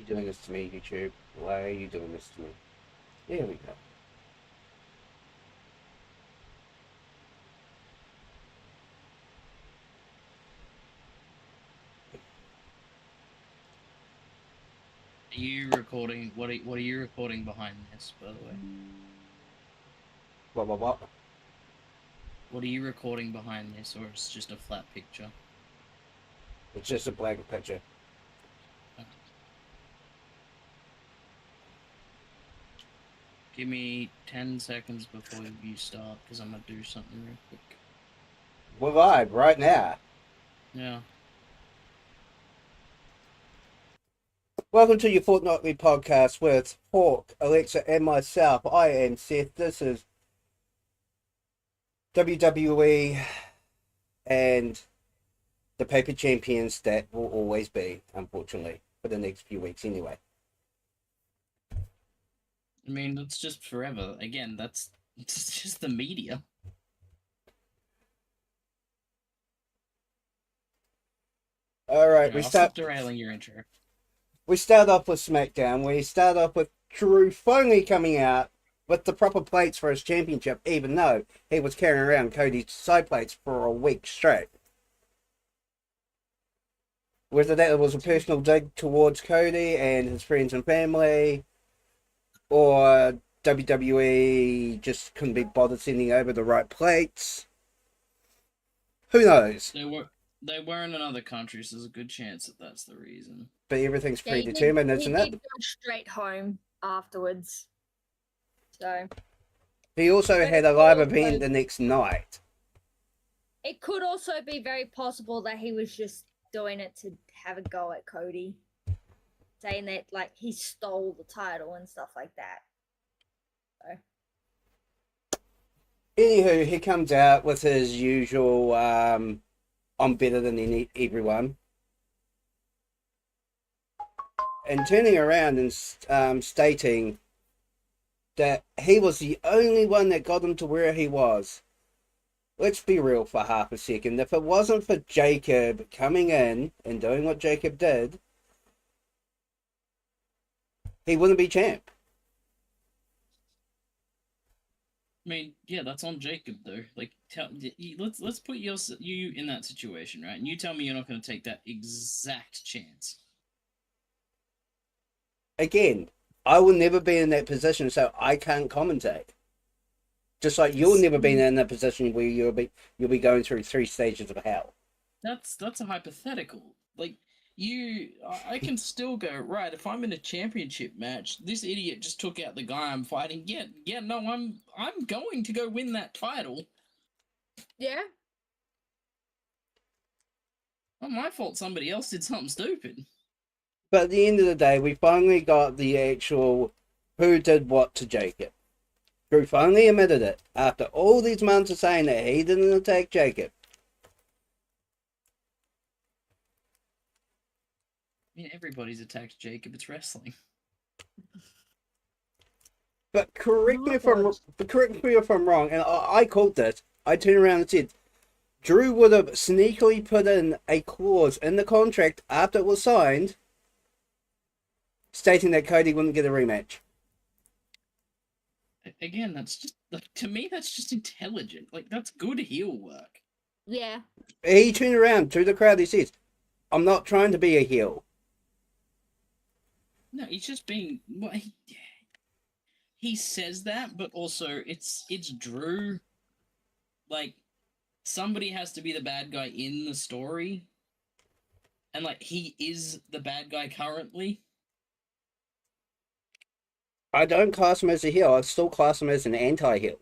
you doing this to me, YouTube? Why are you doing this to me? There we go. Are you recording? What are you recording behind this, by the way? What? What are you recording behind this, or it's just a flat picture? It's just a blank picture. Uh, Give me 10 seconds before you start, because I'm gonna do something real quick. We're live right now. Yeah. Welcome to your fortnightly podcast with Hawk, Alexa, and myself. I am Seth. This is WWE and the paper champions that will always be, unfortunately, for the next few weeks anyway. I mean, that's just forever. Again, it's just the media. All right, Anyway, I'll stop derailing your intro. we start off with SmackDown. We start off with Drew finally coming out with the proper plates for his championship, even though he was carrying around Cody's side plates for a week straight. Whether that was a personal dig towards Cody and his friends and family, or WWE just couldn't be bothered sending over the right plates. Who knows? They were in another country, so there's a good chance that that's the reason. But everything's Yeah, predetermined, he isn't did it? go straight home afterwards. So He also had a live event the next night. it could also be very possible that he was just doing it to have a go at Cody, saying that like he stole the title and stuff like that. So Anywho, he comes out with his usual I'm better than everyone. And turning around and stating that he was the only one that got him to where he was. Let's be real for half a second. If it wasn't for Jacob coming in and doing what Jacob did, he wouldn't be champ. I mean, yeah, that's on Jacob though. Like, let's put you in that situation, right? And you tell me you're not going to take that exact chance. Again, I will never be in that position, so I can't commentate. Just like you'll never be in that position where you'll be going through 3 stages of hell. That's a hypothetical. Like, I can still go right if I'm in a championship match. This idiot just took out the guy I'm fighting. Yeah, no, I'm going to go win that title. yeah, Not my fault. Somebody else did something stupid. But at the end of the day, we finally got the actual who did what to Jacob. Drew finally admitted it after all these months of saying that he didn't attack Jacob. I mean, everybody's attacked Jacob. It's wrestling. But correct me if I'm wrong, and I called this. I turned around and said Drew would have sneakily put in a clause in the contract after it was signed, stating that Cody wouldn't get a rematch. Again, that's just to me. That's just intelligent. Like, that's good heel work. yeah. He turned around to the crowd. He says, "I'm not trying to be a heel." No, he's just being. Well, he says that, but also it's Drew. Like, somebody has to be the bad guy in the story, and like he is the bad guy currently. I don't class him as a heel. I still class him as an anti-heel.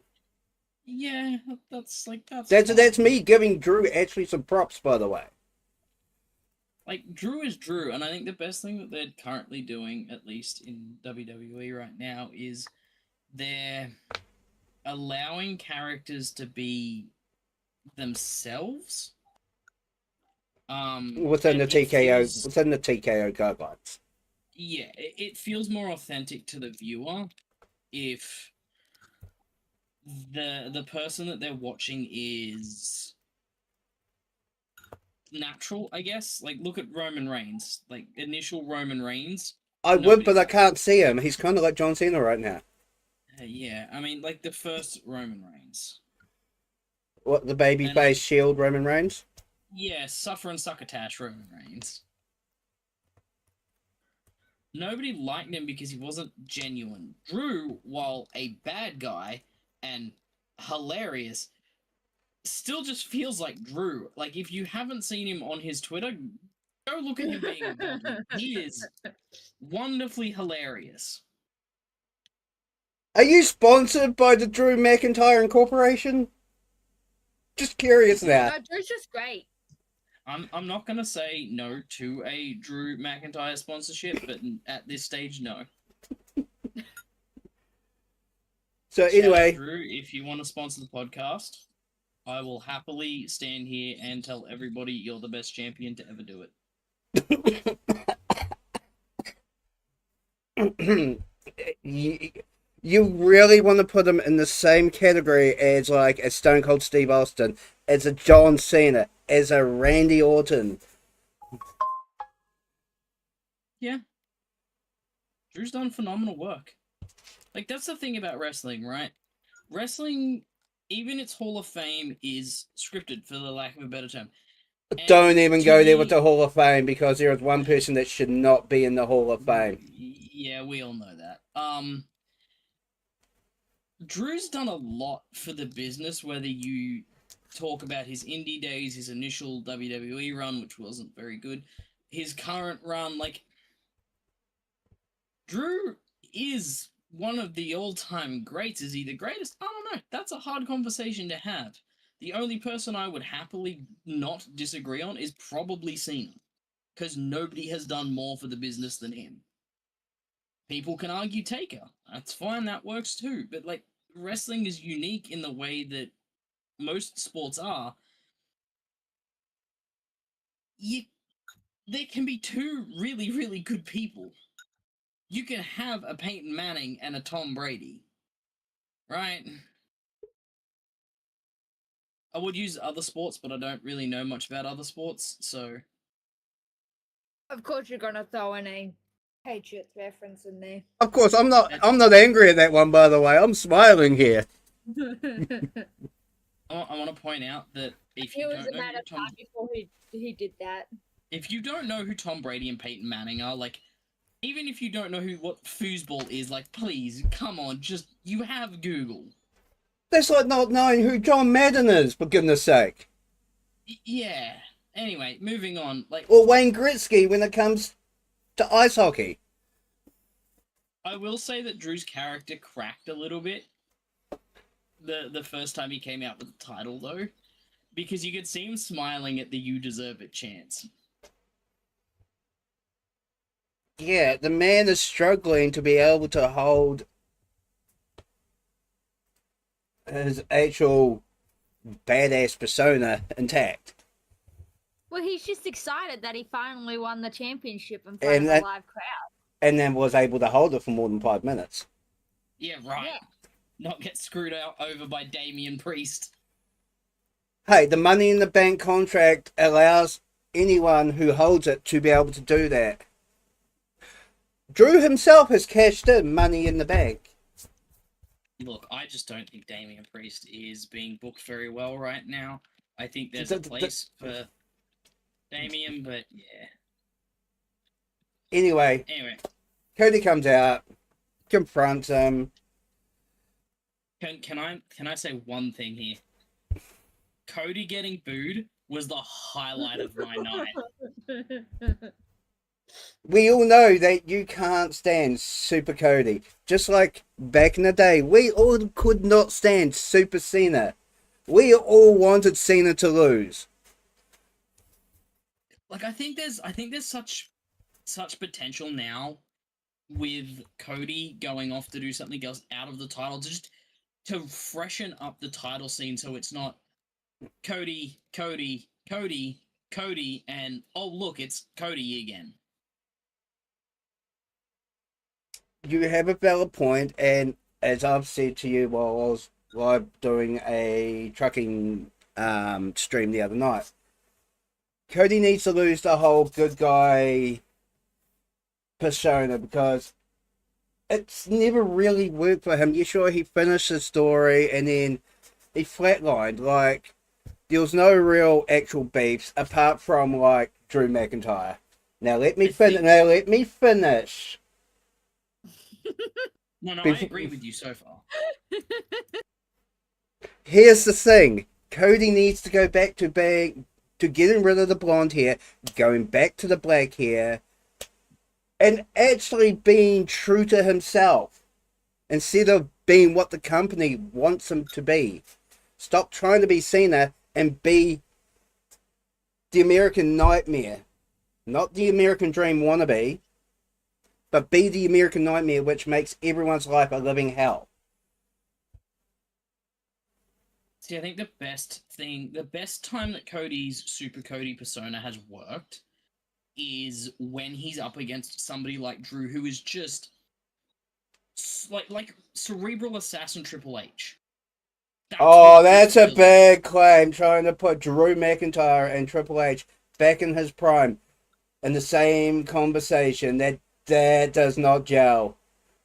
Yeah, that's That's me giving Drew actually some props, by the way. Like, Drew is Drew, and I think the best thing that they're currently doing, at least in WWE right now, is they're allowing characters to be themselves. Within the TKO guidelines. Yeah, it feels more authentic to the viewer if the person that they're watching is natural, I guess. Like, look at Roman Reigns. Like, initial Roman Reigns I would, Nobody's but I like, can't see him. He's kind of like John Cena right now. yeah, I mean, like the first Roman Reigns. What, the And like, babyface Shield Roman Reigns? yeah, suffer and succotash Roman Reigns. Nobody liked him because he wasn't genuine. Drew, while a bad guy and hilarious, still just feels like Drew. Like, if you haven't seen him on his Twitter, go look at him being a godly. He is wonderfully hilarious. Are you sponsored by the Drew McIntyre Incorporation? Just curious now. No, Drew's just great. I'm not gonna say no to a Drew McIntyre sponsorship, but at this stage, no. So Shout out, anyway, Drew, if you want to sponsor the podcast, I will happily stand here and tell everybody you're the best champion to ever do it. you really want to put him in the same category as like a Stone Cold Steve Austin, as a John Cena, as a Randy Orton. Yeah. Drew's done phenomenal work. Like, that's the thing about wrestling, right? Wrestling, even its Hall of Fame, is scripted, for the lack of a better term. And Don't even to go there with me- the Hall of Fame, because there is one person that should not be in the Hall of Fame. Yeah, we all know that. Drew's done a lot for the business, whether you talk about his indie days, his initial WWE run, which wasn't very good, his current run, like, Drew is one of the all-time greats. Is he the greatest? I don't know. That's a hard conversation to have. The only person I would happily not disagree on is probably Cena, because nobody has done more for the business than him. People can argue Taker. That's fine. That works too. But, like, wrestling is unique in the way that most sports are. There can be two really, really good people. You can have a Peyton Manning and a Tom Brady, right? I would use other sports, but I don't really know much about other sports, so... Of course, you're gonna throw in a Patriots reference in there. Of course, I'm not angry at that one, by the way. I'm smiling here. I want to point out that if It you was don't a know matter who of Tom... time before he did that. If you don't know who Tom Brady and Peyton Manning are, like, even if you don't know what foosball is, like, please, come on, just, you have Google. That's like not knowing who John Madden is, for goodness sake. Yeah. Anyway, moving on. Like, Or Wayne Gretzky when it comes to ice hockey. I will say that Drew's character cracked a little bit the first time he came out with the title, though, because you could see him smiling at the "You deserve it" chants. Yeah, the man is struggling to be able to hold his actual badass persona intact. Well, he's just excited that he finally won the championship in front And of that- a live crowd. And then was able to hold it for more than 5 minutes. Yeah, right. Yeah. Not get screwed over by Damian Priest. Hey, the Money in the Bank contract allows anyone who holds it to be able to do that. Drew himself has cashed in Money in the Bank. Look, I just don't think Damian Priest is being booked very well right now. I think there's a place for Damian, but yeah. Anyway, Cody comes out, confronts him. Can I say one thing here? Cody getting booed was the highlight of my night. We all know that you can't stand Super Cody. Just like back in the day, we all could not stand Super Cena. We all wanted Cena to lose. Like, I think there's such potential now with Cody going off to do something else out of the title, just to freshen up the title scene, so it's not Cody, Cody, Cody, Cody, and oh look, it's Cody again. You have a valid point, and as I've said to you while I was live doing a trucking stream the other night, Cody needs to lose the whole good guy persona because it's never really worked for him. You sure he finished his story and then he flatlined. Like, there was no real actual beefs apart from like Drew McIntyre. Now let me finish. Now let me finish. No, I agree with you so far. Here's the thing: Cody needs to go back to getting rid of the blonde hair, going back to the black hair, and actually being true to himself instead of being what the company wants him to be. Stop trying to be Cena and be the American Nightmare, not the American Dream wannabe, but be the American Nightmare, which makes everyone's life a living hell. See, I think the best time that Cody's Super Cody persona has worked is when he's up against somebody like Drew, who is just like cerebral assassin Triple H. That's a big claim, trying to put Drew McIntyre and Triple H back in his prime in the same conversation. That does not gel.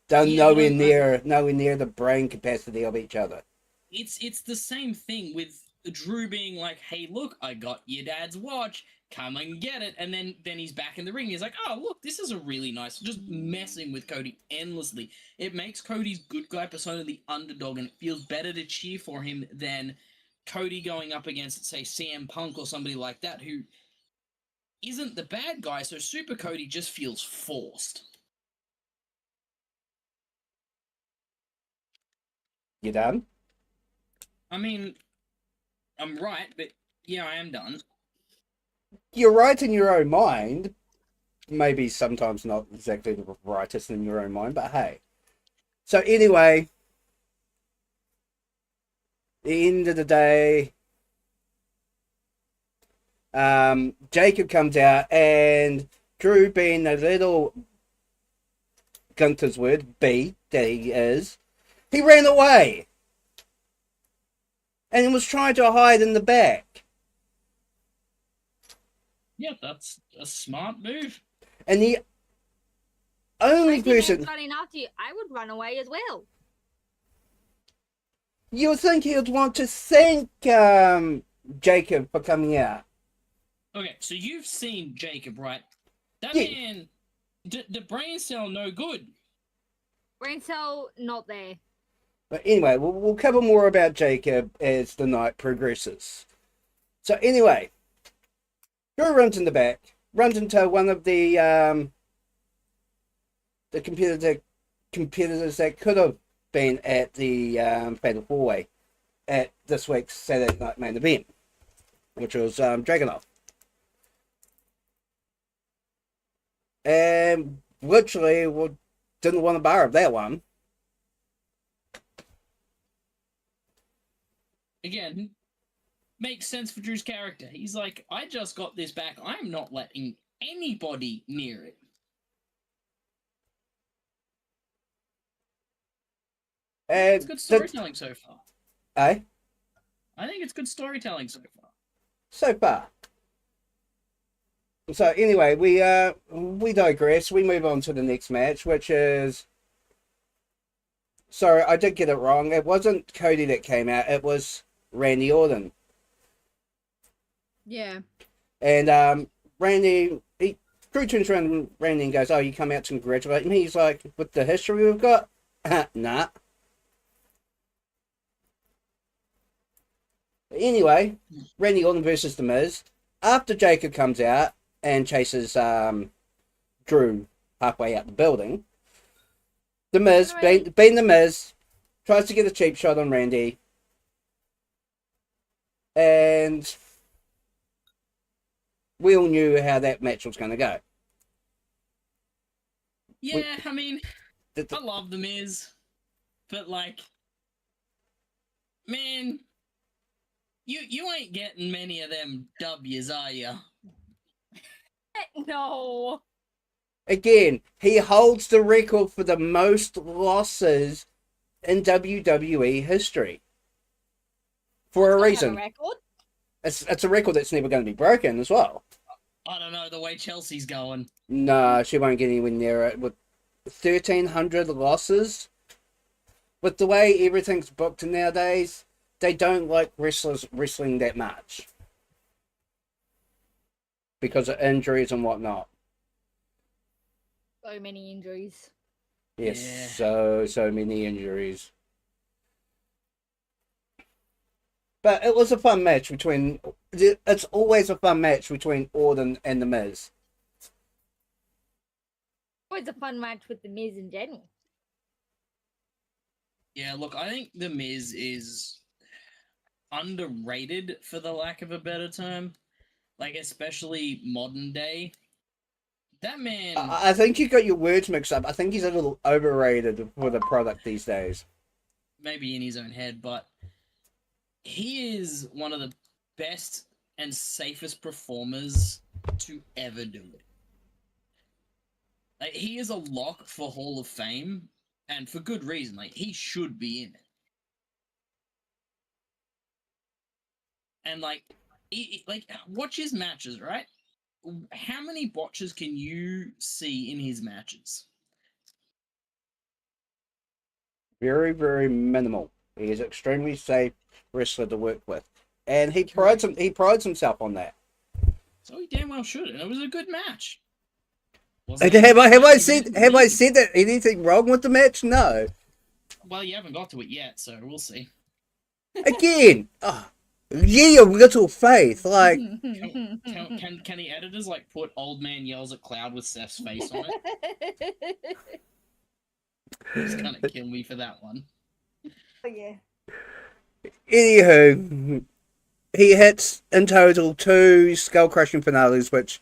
They're nowhere near the brain capacity of each other. It's the same thing with Drew being like, "Hey, look, I got your dad's watch. Come and get it." And then he's back in the ring. He's like, "Oh, look, this is a really nice." Just messing with Cody endlessly. It makes Cody's good guy persona the underdog, and it feels better to cheer for him than Cody going up against, say, CM Punk or somebody like that who isn't the bad guy. So Super Cody just feels forced. You done? I mean, I'm right, but yeah, I am done. You're right in your own mind. Maybe sometimes not exactly the rightest in your own mind, but hey. So anyway, the end of the day, Jacob comes out and Drew, being a little Gunther's word, B, that he is, he ran away and was trying to hide in the back. Yeah, that's a smart move. And the only I think person running after you, I would run away as well. you would think he would want to thank Jacob for coming out. Okay, so you've seen Jacob, right? That Yeah. man, the brain cell no good. Brain cell not there. But anyway, we'll cover more about Jacob as the night progresses. So anyway, Drew runs in the back, runs into one of the competitors that could have been at the Fatal 4-Way at this week's Saturday Night Main Event, which was Dragunov. And literally didn't want to borrow that one. Again, makes sense for Drew's character. He's like, I just got this back. I'm not letting anybody near it. And it's good storytelling so far. Eh? I think it's good storytelling so far. So far. So anyway, we digress. We move on to the next match, which is... Sorry, I did get it wrong. It wasn't Cody that came out. It was Randy Orton. Yeah. And Randy, Drew turns around Randy and goes, "Oh, you come out to congratulate me?" He's like, "With the history we've got? Nah." Anyway, Randy Orton versus The Miz. After Jacob comes out and chases Drew halfway out the building, The Miz, being The Miz, tries to get a cheap shot on Randy. And we all knew how that match was going to go. Yeah, I mean, I love The Miz, but like, man, you ain't getting many of them W's, are ya? No. Again, he holds the record for the most losses in WWE history. For a reason. Record. It's a record that's never going to be broken as well. I don't know the way Chelsea's going. No, she won't get anywhere near it. With 1,300 losses, with the way everything's booked nowadays, they don't like wrestlers wrestling that much because of injuries and whatnot. So many injuries. Yes, Yeah. so many injuries. But it was a fun match between. It's always a fun match between Orton and The Miz. Always a fun match with the Miz and Jenny. Yeah, look, I think The Miz is underrated, for the lack of a better term. Like, especially modern day. That man, I think you got your words mixed up. I think he's a little overrated for the product these days. maybe in his own head, but he is one of the best and safest performers to ever do it. Like, he is a lock for Hall of Fame, and for good reason. Like, he should be in it. And watch his matches, right? How many botches can you see in his matches? Very, very minimal. He is extremely safe wrestler to work with, and he prides himself on that. So he damn well should, and it was a good match. Have I said that anything wrong with the match? No. Well, you haven't got to it yet, so we'll see. Again, ye of little faith. Like, Can the editors put "Old Man Yells at Cloud" with Seth's face on it? He's gonna kill me for that one. Oh yeah. anywho, he hits in total 2 skull crushing finales, which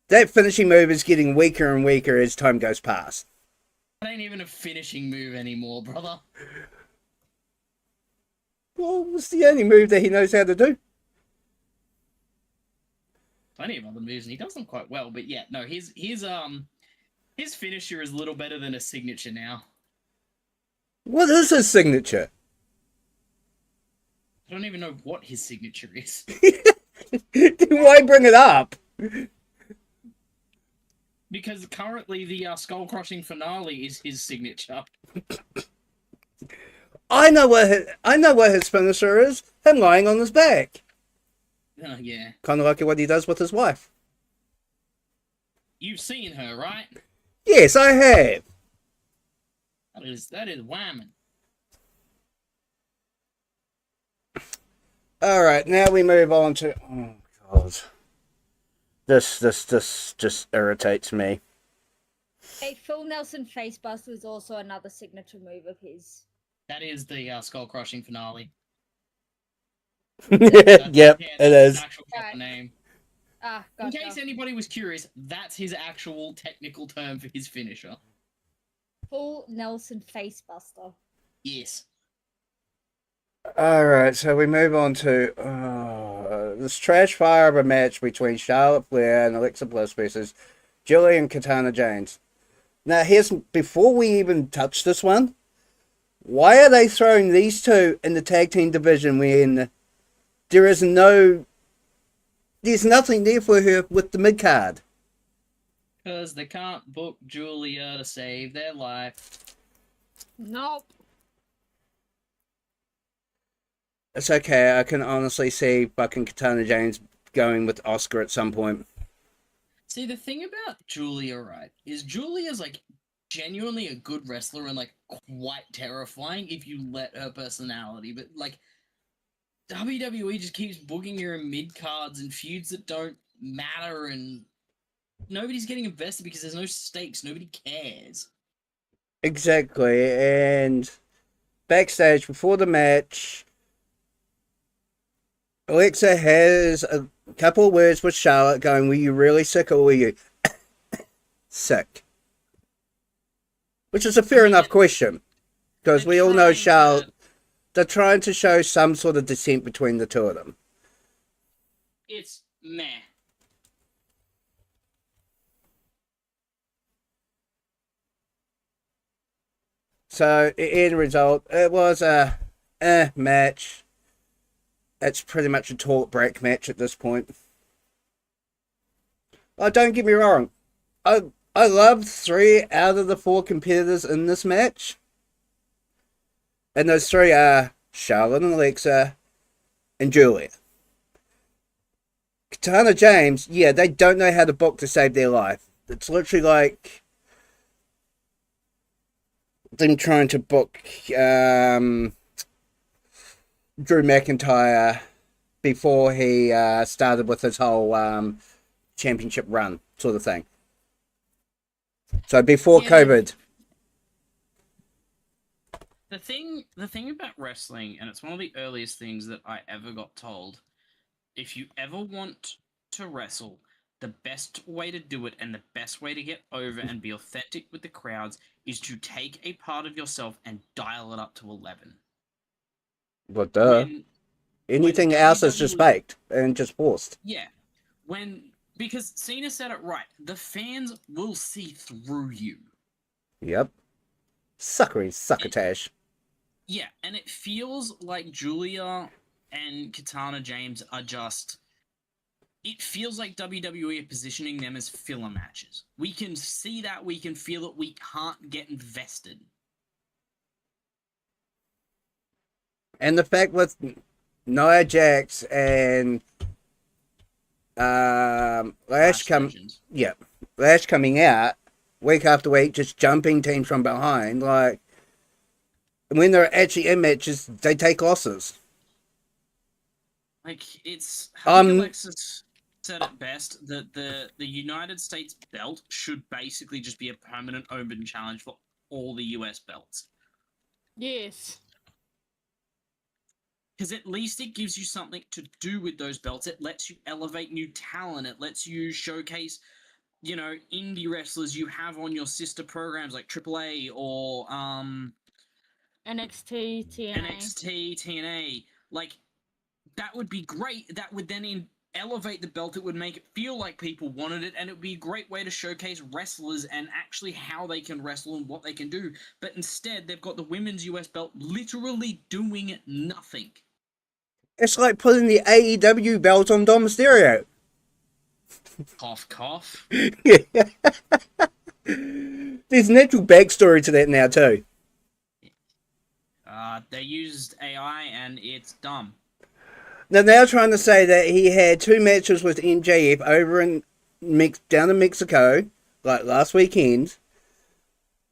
that finishing move is getting weaker and weaker as time goes past. That ain't even a finishing move anymore, brother. Well, it's the only move that he knows how to do. Plenty of other moves, and he does them quite well. But yeah, no, his finisher is a little better than a signature now. What is his signature? I don't even know what his signature is. Why bring it up? Because currently the skull crushing finale is his signature. I know what his finisher is. Him lying on his back. Yeah. Kind of like what he does with his wife. You've seen her, right? Yes, I have. That is whamming. All right, now we move on to. Oh God, this just irritates me. A Phil Nelson facebuster was also another signature move of his. That is the skull crushing finale. Yep, it is. Actual proper name. Ah, In gotcha. case anybody was curious, that's his actual technical term for his finisher. Full Nelson facebuster. Yes. All right, so we move on to this trash fire of a match between Charlotte Flair and Alexa Bliss versus Julie and Katana James. Now, before we even touch this one, why are they throwing these two in the tag team division when there's nothing there for her with the mid card? Because they can't book Julia to save their life. Nope. It's okay. I can honestly see fucking Katana James going with Oscar at some point. See, the thing about Julia, right, is Julia's genuinely a good wrestler and quite terrifying if you let her personality. But WWE just keeps booking her in mid cards and feuds that don't matter, and nobody's getting invested because there's no stakes. Nobody cares. Exactly. And backstage before the match, Alexa has a couple of words with Charlotte going, were you really sick or were you sick? Which is a fair enough question. Because we all know Charlotte, they're trying to show some sort of dissent between the two of them. It's meh. So, end result, it was a match. It's pretty much a talk break match at this point. Oh, don't get me wrong. I love 3 out of the 4 competitors in this match. And those 3 are Charlotte and Alexa and Julia. Katana James, yeah, they don't know how to book to save their life. It's literally like them trying to book Drew McIntyre before he started with his whole championship run sort of thing. So before Yeah. COVID. The thing about wrestling, and it's one of the earliest things that I ever got told, if you ever want to wrestle, the best way to do it and the best way to get over and be authentic with the crowds is to take a part of yourself and dial it up to 11. But duh. When Anything else is just WWE faked and just forced. Yeah. Because Cena said it right. The fans will see through you. Yep. Succotash. Yeah, and it feels like Julia and Katana James are just... It feels like WWE are positioning them as filler matches. We can see that, we can feel it, we can't get invested. And the fact with Nia Jax and Lash coming out week after week, just jumping teams from behind, like when they're actually in matches, they take losses. Like, it's... I think Alexis said it best, that the United States belt should basically just be a permanent open challenge for all the US belts. Yes. Because at least it gives you something to do with those belts. It lets you elevate new talent. It lets you showcase, indie wrestlers you have on your sister programs like AAA or NXT, TNA. Like, that would be great. That would then elevate the belt. It would make it feel like people wanted it, and it would be a great way to showcase wrestlers and actually how they can wrestle and what they can do. But instead, they've got the women's US belt literally doing nothing. It's like putting the AEW belt on Dom Mysterio. Cough, cough. Yeah. There's an actual backstory to that now too. They used AI and it's dumb. Now they're trying to say that he had 2 matches with MJF over down in Mexico, like last weekend,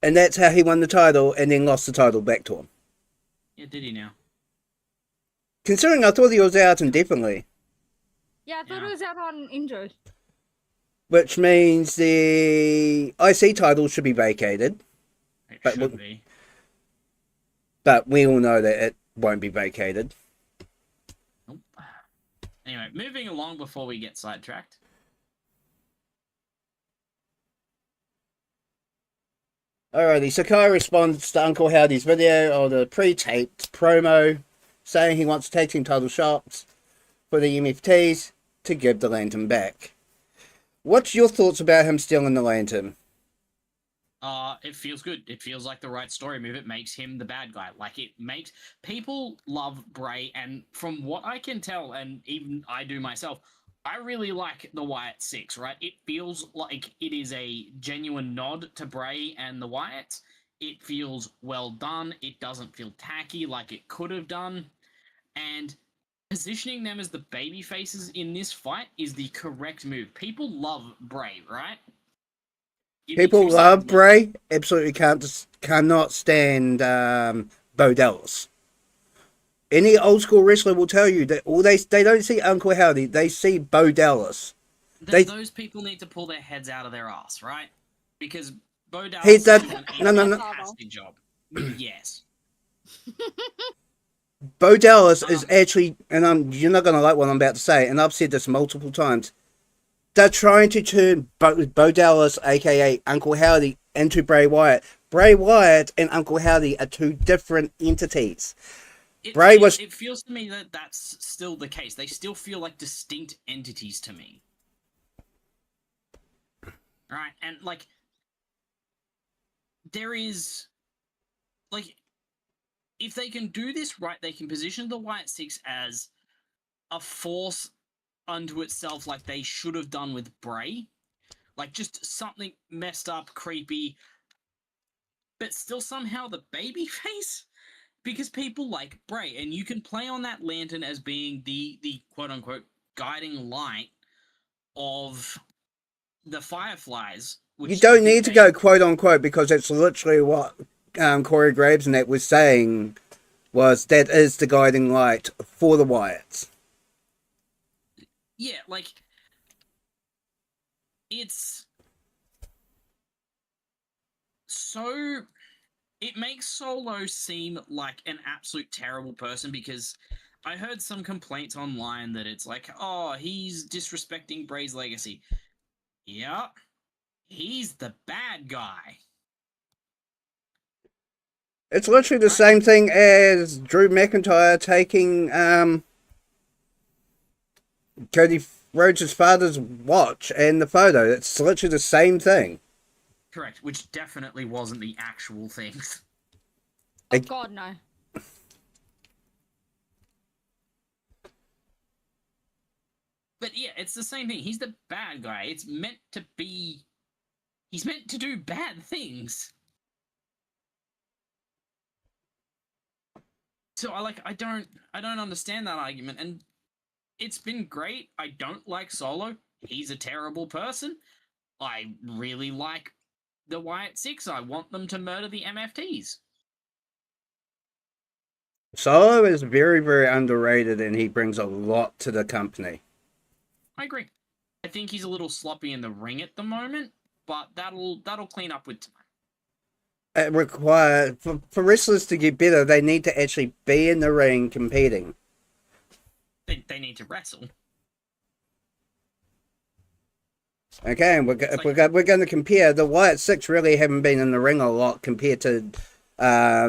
and that's how he won the title and then lost the title back to him. Yeah, did he now? Considering I thought he was out indefinitely. Yeah, I thought it was out on injured. Which means the IC title should be vacated. It But should be. But we all know that it won't be vacated. Nope. Anyway, moving along before we get sidetracked. Alrighty, Sakai responds to Uncle Howdy's video of the pre-taped promo saying he wants tag team title shots for the MFTs to give the lantern back. What's your thoughts about him stealing the lantern? It feels good. It feels like the right story move. It makes him the bad guy. Like, it makes... People love Bray, and from what I can tell, and even I do myself, I really like the Wyatt Six, right? It feels like it is a genuine nod to Bray and the Wyatts. It feels well done. It doesn't feel tacky like it could have done. And positioning them as the baby faces in this fight is the correct move. People love Bray, right? People love Bray. Absolutely cannot stand Bo Dallas. Any old school wrestler will tell you that they don't see Uncle Howdy, they see Bo Dallas. Those people need to pull their heads out of their ass, right? Because Bo Dallas He does does no. a fantastic job. Yes. Bo Dallas is actually, and you're not gonna like what I'm about to say, and I've said this multiple times. They're trying to turn Bo Dallas, aka Uncle Howdy, into Bray Wyatt. Bray Wyatt and Uncle Howdy are 2 different entities. It feels to me that that's still the case. They still feel like distinct entities to me. Right? And, like, there is... Like, if they can do this right, they can position the Wyatt Six as a force unto itself like they should have done with Bray. Like, just something messed up, creepy, but still somehow the baby face? Because people like Bray, and you can play on that lantern as being the quote-unquote guiding light of the Fireflies. Which You don't I think need to go quote unquote, because it's literally what Corey Graves and that was saying, was that is the guiding light for the Wyatts. Yeah, like, it's so... It makes Solo seem like an absolute terrible person, because I heard some complaints online that it's like, oh, he's disrespecting Bray's legacy. Yeah, he's the bad guy. It's literally the same thing as Drew McIntyre taking Cody Rhodes' father's watch and the photo. It's literally the same thing. Correct, which definitely wasn't the actual thing. Oh, God, no. But yeah, it's the same thing. He's the bad guy. It's meant to be... He's meant to do bad things. So I don't understand that argument, and it's been great. I don't like Solo. He's a terrible person. I really like the Wyatt Six. I want them to murder the MFTs. Solo is very, very underrated, and he brings a lot to the company. I agree. I think he's a little sloppy in the ring at the moment, but that'll clean up with time. It requires, for wrestlers to get better, they need to actually be in the ring competing. They need to wrestle. Okay, and we're going to compare. The Wyatt Six really haven't been in the ring a lot compared to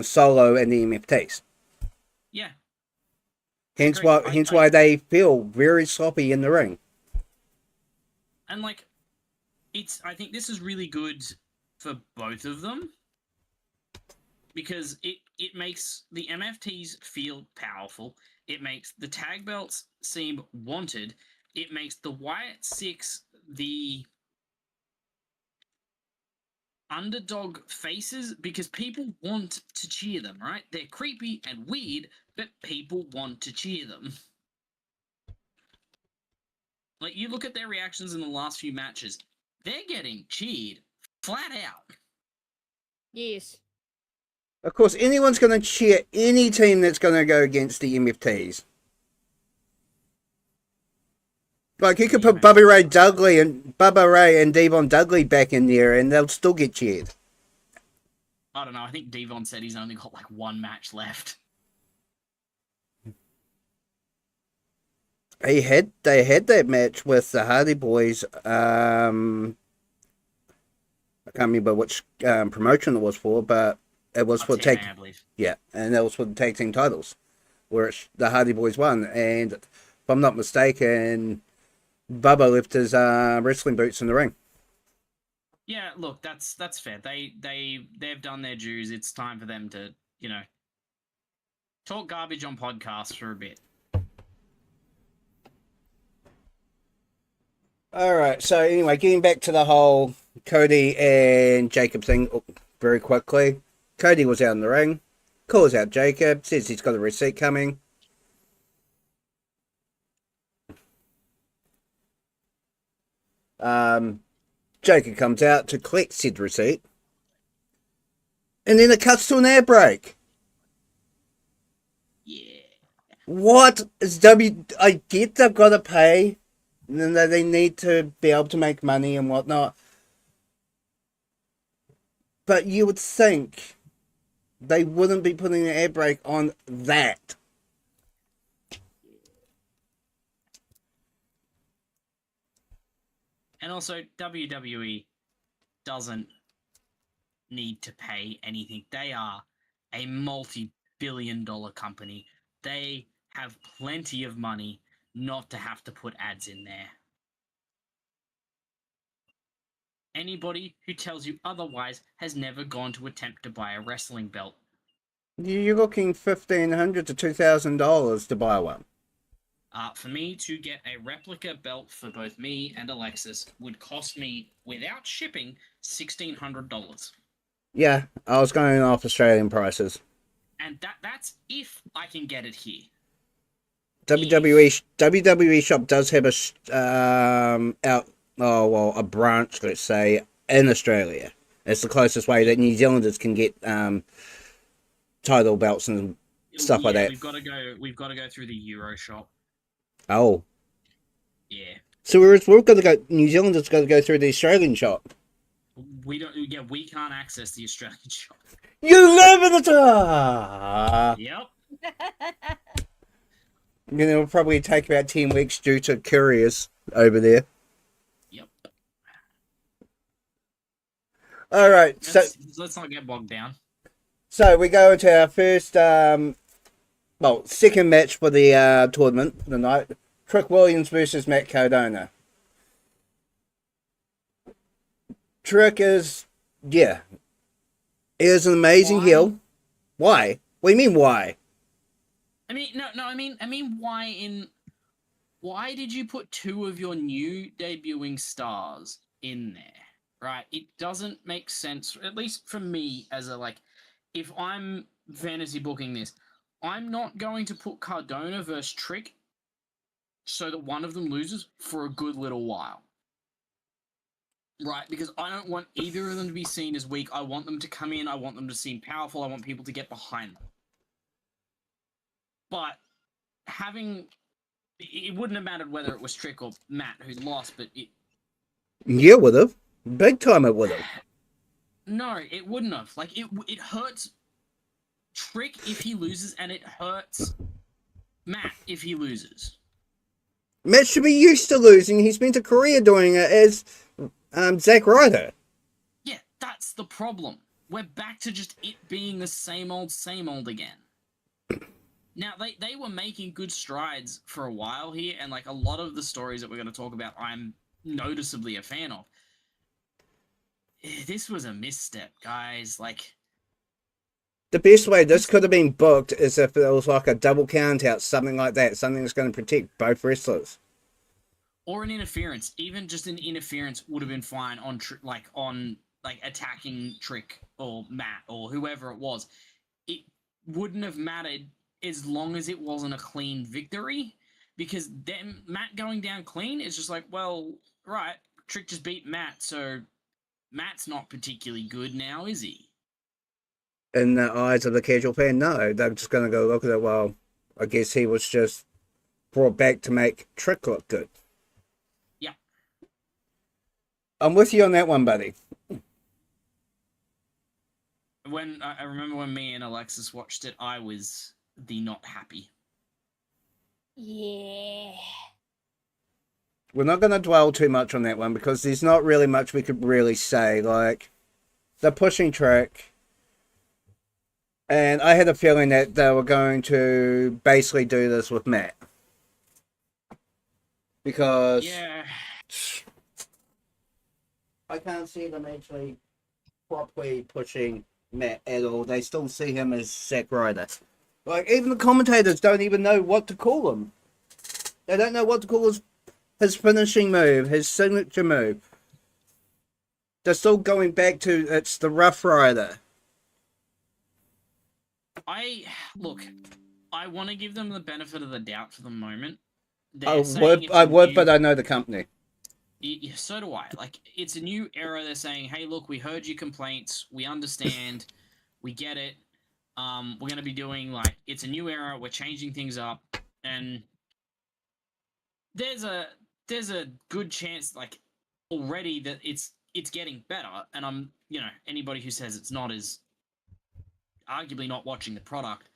Solo and the MFTs. Yeah. Hence why they feel very sloppy in the ring. And like, I think this is really good for both of them, because it makes the MFTs feel powerful. It makes the tag belts seem wanted. It makes the Wyatt Six the underdog faces, because people want to cheer them, right? They're creepy and weird, but people want to cheer them. Like, you look at their reactions in the last few matches, they're getting cheered flat out. Yes. Of course, anyone's going to cheer any team that's going to go against the MFTs. Like, you could put Bubba Ray and Devon Dudley back in there, and they'll still get cheered. I don't know. I think Devon said he's only got like one match left. They had that match with the Hardy Boys. I can't remember which promotion it was for, but it was for tag. Yeah, and that was for the tag team titles, where the Hardy Boys won. And if I'm not mistaken, Bubba left his wrestling boots in the ring. Yeah, look, that's fair. They've done their dues. It's time for them to, talk garbage on podcasts for a bit. All right. So anyway, getting back to the whole Cody and Jacob thing very quickly. Cody was out in the ring, calls out Jacob, says he's got a receipt coming. Jacob comes out to collect said receipt, and then it cuts to an air break. Yeah. What is I get they've got to pay, and they need to be able to make money and whatnot. But you would think they wouldn't be putting an air brake on that. And also, WWE doesn't need to pay anything. They are a multi-billion-dollar company. They have plenty of money not to have to put ads in there. Anybody who tells you otherwise has never gone to attempt to buy a wrestling belt. You're looking $1,500 to $2,000 to buy one. For me to get a replica belt for both me and Alexis would cost me, without shipping, $1,600. Yeah, I was going off Australian prices. And that's if I can get it here. WWE shop does have a branch, let's say, in Australia. It's the closest way that New Zealanders can get title belts and stuff like that. We've got to go through the Euro shop. Oh, Yeah. so New Zealanders got to go through the Australian shop. We don't. Yeah, we can't access the Australian shop. You live in the top. Yep. It'll probably take about 10 weeks due to couriers over there. Yep. All right, Let's not get bogged down. so we go into our first, second match for the tournament for the night. Trick Williams versus Matt Cardona. Trick is an amazing Why? heel. Why? What do you mean, why? I mean, no. I mean, why did you put two of your new debuting stars in there? Right? It doesn't make sense. At least for me, as a if I'm fantasy booking this, I'm not going to put Cardona versus Trick so that one of them loses for a good little while. Right, because I don't want either of them to be seen as weak. I want them to come in. I want them to seem powerful. I want people to get behind them. But it wouldn't have mattered whether it was Trick or Matt who lost, but Yeah, would have. Big time it would have. No, it wouldn't have. It hurts Trick if he loses, and it hurts Matt if he loses. Matt should be used to losing. He spent a career doing it as Zack Ryder. Yeah, that's the problem. We're back to just it being the same old again. Now, they were making good strides for a while here, and a lot of the stories that we're going to talk about, I'm noticeably a fan of. This was a misstep, guys. The best way this could have been booked is if it was like a double count out, something like that, something that's going to protect both wrestlers. Or an interference. Even just an interference would have been fine on attacking Trick or Matt or whoever it was. It wouldn't have mattered as long as it wasn't a clean victory, because then Matt going down clean is just right, Trick just beat Matt, so Matt's not particularly good now, is he? In the eyes of the casual fan, no. They're just going to go look at it, well, I guess he was just brought back to make Trick look good. Yeah. I'm with you on that one, buddy. When I remember when me and Alexis watched it, I was the not happy. Yeah. We're not going to dwell too much on that one because there's not really much we could really say. They're pushing Trick. And I had a feeling that they were going to basically do this with Matt. Because... Yeah. I can't see them actually properly pushing Matt at all. They still see him as Zack Ryder. Even the commentators don't even know what to call him. They don't know what to call his finishing move, his signature move. They're still going back to, it's the Rough Rider. I want to give them the benefit of the doubt for the moment. I would, but I know the company. Yeah, so do I. It's a new era. They're saying, hey, look, we heard your complaints. We understand. We get it. We're going to be doing, it's a new era. We're changing things up. And there's a good chance, already that it's getting better. And I'm, anybody who says it's not is arguably not watching the product.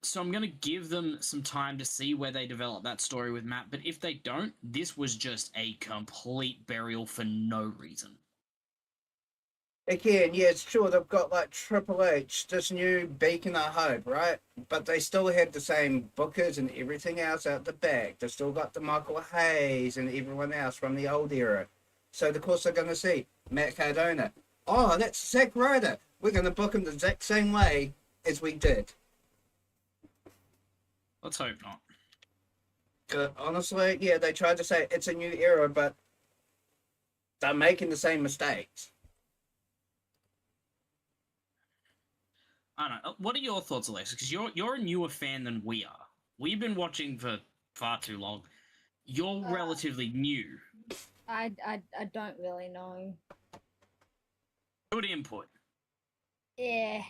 So I'm going to give them some time to see where they develop that story with Matt. But if they don't, this was just a complete burial for no reason. Again, yeah, it's true. They've got Triple H, this new beacon of hope, right? But they still have the same bookers and everything else out the back. They've still got the Michael Hayes and everyone else from the old era. So, of course, they're going to see Matt Cardona. Oh, that's Zack Ryder. We're going to book him the exact same way as we did. Let's hope not. Honestly, yeah, they tried to say it's a new era, but they're making the same mistakes. I don't know. What are your thoughts, Alexa? Because you're a newer fan than we are. We've been watching for far too long. You're relatively new. I don't really know. Good input. Yeah.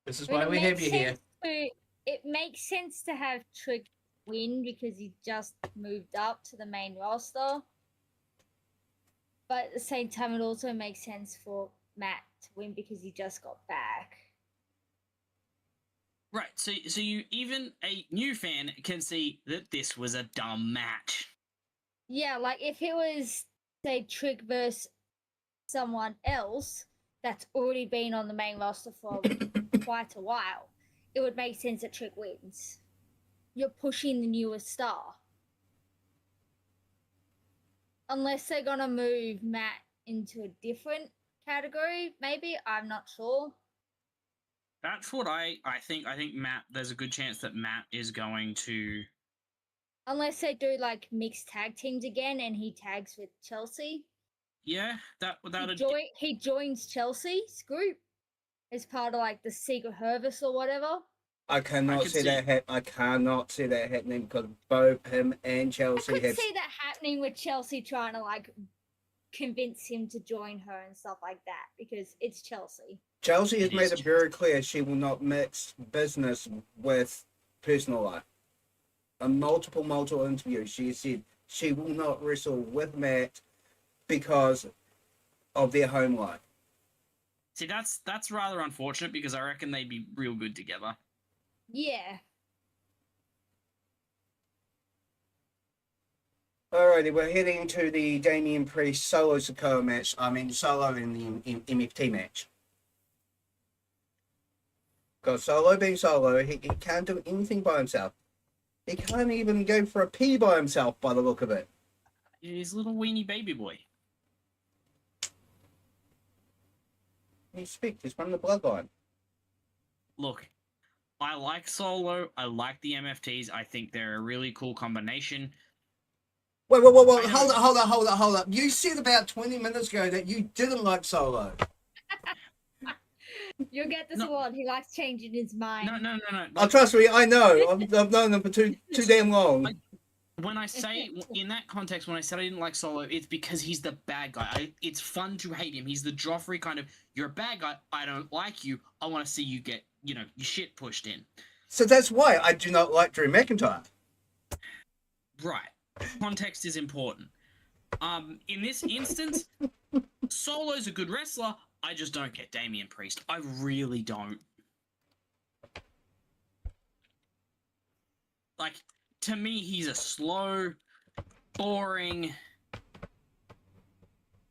This is I mean, why it we have makes you here. sense it makes sense to have Trick win because he just moved up to the main roster. But at the same time, it also makes sense for Matt to win because he just got back. Right. So you even a new fan can see that this was a dumb match. Yeah, like if it was, say, Trick versus someone else that's already been on the main roster for quite a while, it would make sense that Trick wins. You're pushing the newest star. Unless they're gonna move Matt into a different category, maybe. I'm not sure. That's what I think. I think Matt. There's a good chance that Matt is going to. Unless they do like mixed tag teams again and he tags with Chelsea. Yeah, that would. He joins Chelsea's group as part of like the Secret Service or whatever. I cannot see that. I cannot see that happening because both him and I Chelsea could have. see that happening with Chelsea trying to like convince him to join her and stuff like that because it's Chelsea. Chelsea has made it very clear she will not mix business with personal life. In multiple interviews, she said she will not wrestle with Matt because of their home life. See, that's rather unfortunate because I reckon they'd be real good together. Yeah. Alrighty, we're heading to the Damian Priest solo Sikoa match. I mean, solo in the MFT match. Because Solo being Solo, he can't do anything by himself. He can't even go for a pee by himself by the look of it. He's a little weenie baby boy. He's from the bloodline. Look, I like Solo. I like the MFTs. I think they're a really cool combination. Wait, hold up. You said about 20 minutes ago that you didn't like Solo. You'll get this one. He likes changing his mind. No. Oh, trust me, I know. I've known them for too damn long. When I say, in that context, when I said I didn't like Solo, it's because he's the bad guy. It's fun to hate him. He's the Joffrey kind of, you're a bad guy, I don't like you, I want to see you get, your shit pushed in. So that's why I do not like Drew McIntyre. Right. Context is important. In this instance, Solo's a good wrestler, I just don't get Damian Priest. I really don't. Like, to me, he's a slow, boring,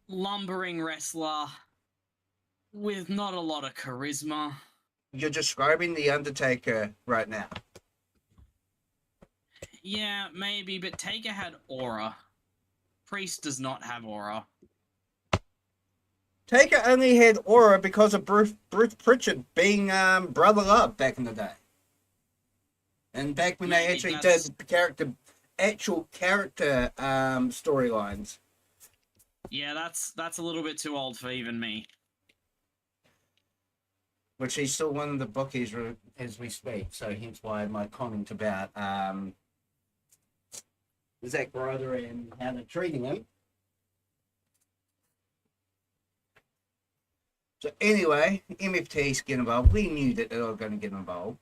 lumbering wrestler with not a lot of charisma. You're describing The Undertaker right now. Yeah, maybe, but Taker had aura. Priest does not have aura. Taker only had aura because of Bruce Pritchard being Brother Love back in the day. And back when they actually did actual character storylines. Yeah, that's a little bit too old for even me. Which he's still one of the bookies as we speak, so hence why my comment about Zack Ryder and how they're treating him. So anyway, MFTs get involved. We knew that they were going to get involved.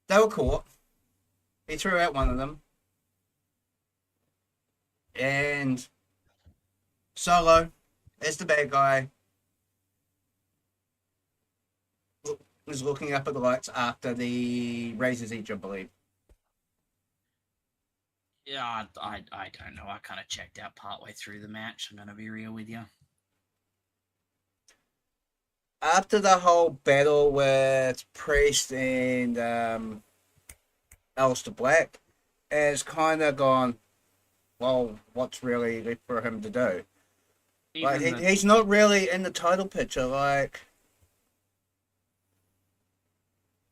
They were caught. He threw out one of them. And Solo, as the bad guy, was looking up at the lights after the Razor's Edge, I believe. Yeah, I don't know. I kind of checked out partway through the match. I'm going to be real with you. After the whole battle with Priest and Aleister Black, it's kind of gone, well, what's really left for him to do? Like, he's not really in the title picture, like,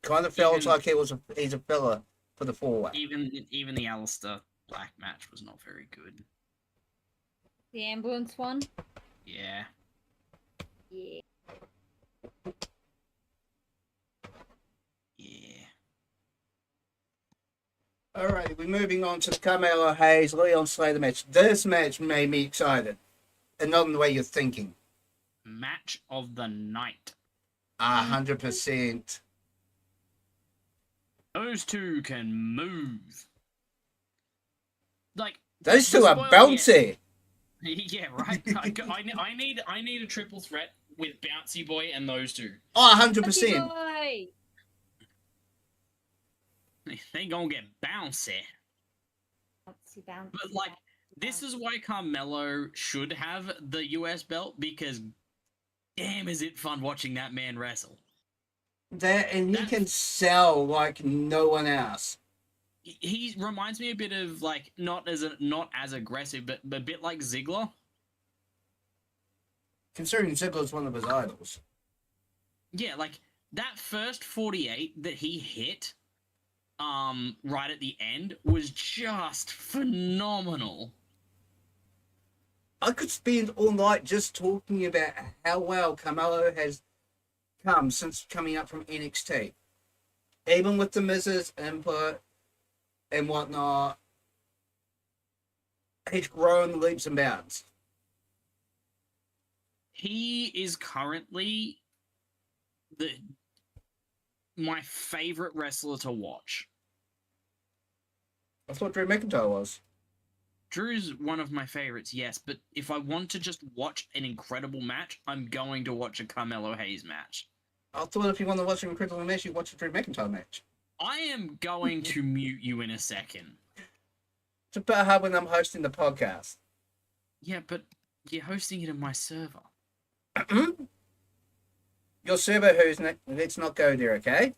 kind of feels like he's a filler. for the 4-way. Even the Alistair Black match was not very good. The ambulance one? Yeah. Yeah. Yeah. Alright, we're moving on to the Carmelo Hayes Leon Slater match. This match made me excited. And not in the way you're thinking. Match of the night. 100%. Those two can move. Like Those two the are spoiled- bouncy. Yeah, right. I need a triple threat with Bouncy Boy and those two. Oh, Bouncy 100%. boy! They gonna get bouncy. Bouncy, bouncy, But like, bouncy, this bouncy. is why Carmelo should have the US belt, because damn, is it fun watching that man wrestle. That, and he can sell like no one else. He reminds me a bit of like not as aggressive, but a bit like Ziggler. Considering Ziggler's one of his idols. Yeah, like that first 48 that he hit, right at the end was just phenomenal. I could spend all night just talking about how well Carmelo has come since coming up from NXT. Even with the Miz's input and whatnot, he's grown leaps and bounds. He is currently my favorite wrestler to watch. I thought Drew McIntyre was. Drew's one of my favorites, yes, but if I want to just watch an incredible match, I'm going to watch a Carmelo Hayes match. I thought if you want to watch an incredible match, you watch a Drew McIntyre match. I am going to mute you in a second. It's a bit hard when I'm hosting the podcast. Yeah, but you're hosting it in my server. Your server, let's not go there, okay?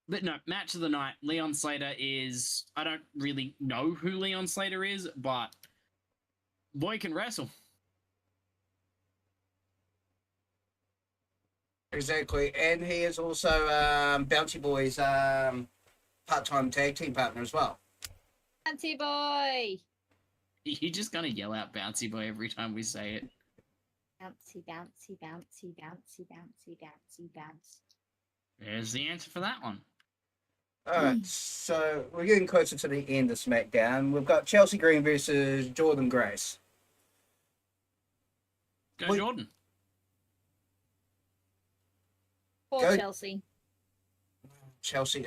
But no, match of the night. Leon Slater is... I don't really know who Leon Slater is, but boy can wrestle. Exactly, and he is also Bouncy Boy's part-time tag team partner as well. Bouncy boy! You're just gonna yell out Bouncy Boy every time we say it. Bouncy, bouncy, bouncy, bouncy, bouncy, bouncy, bounce. There's the answer for that one. Alright, so we're getting closer to the end of SmackDown. We've got Chelsea Green versus Jordan Grace. Go Wait. Jordan. Poor Go- Chelsea. Chelsea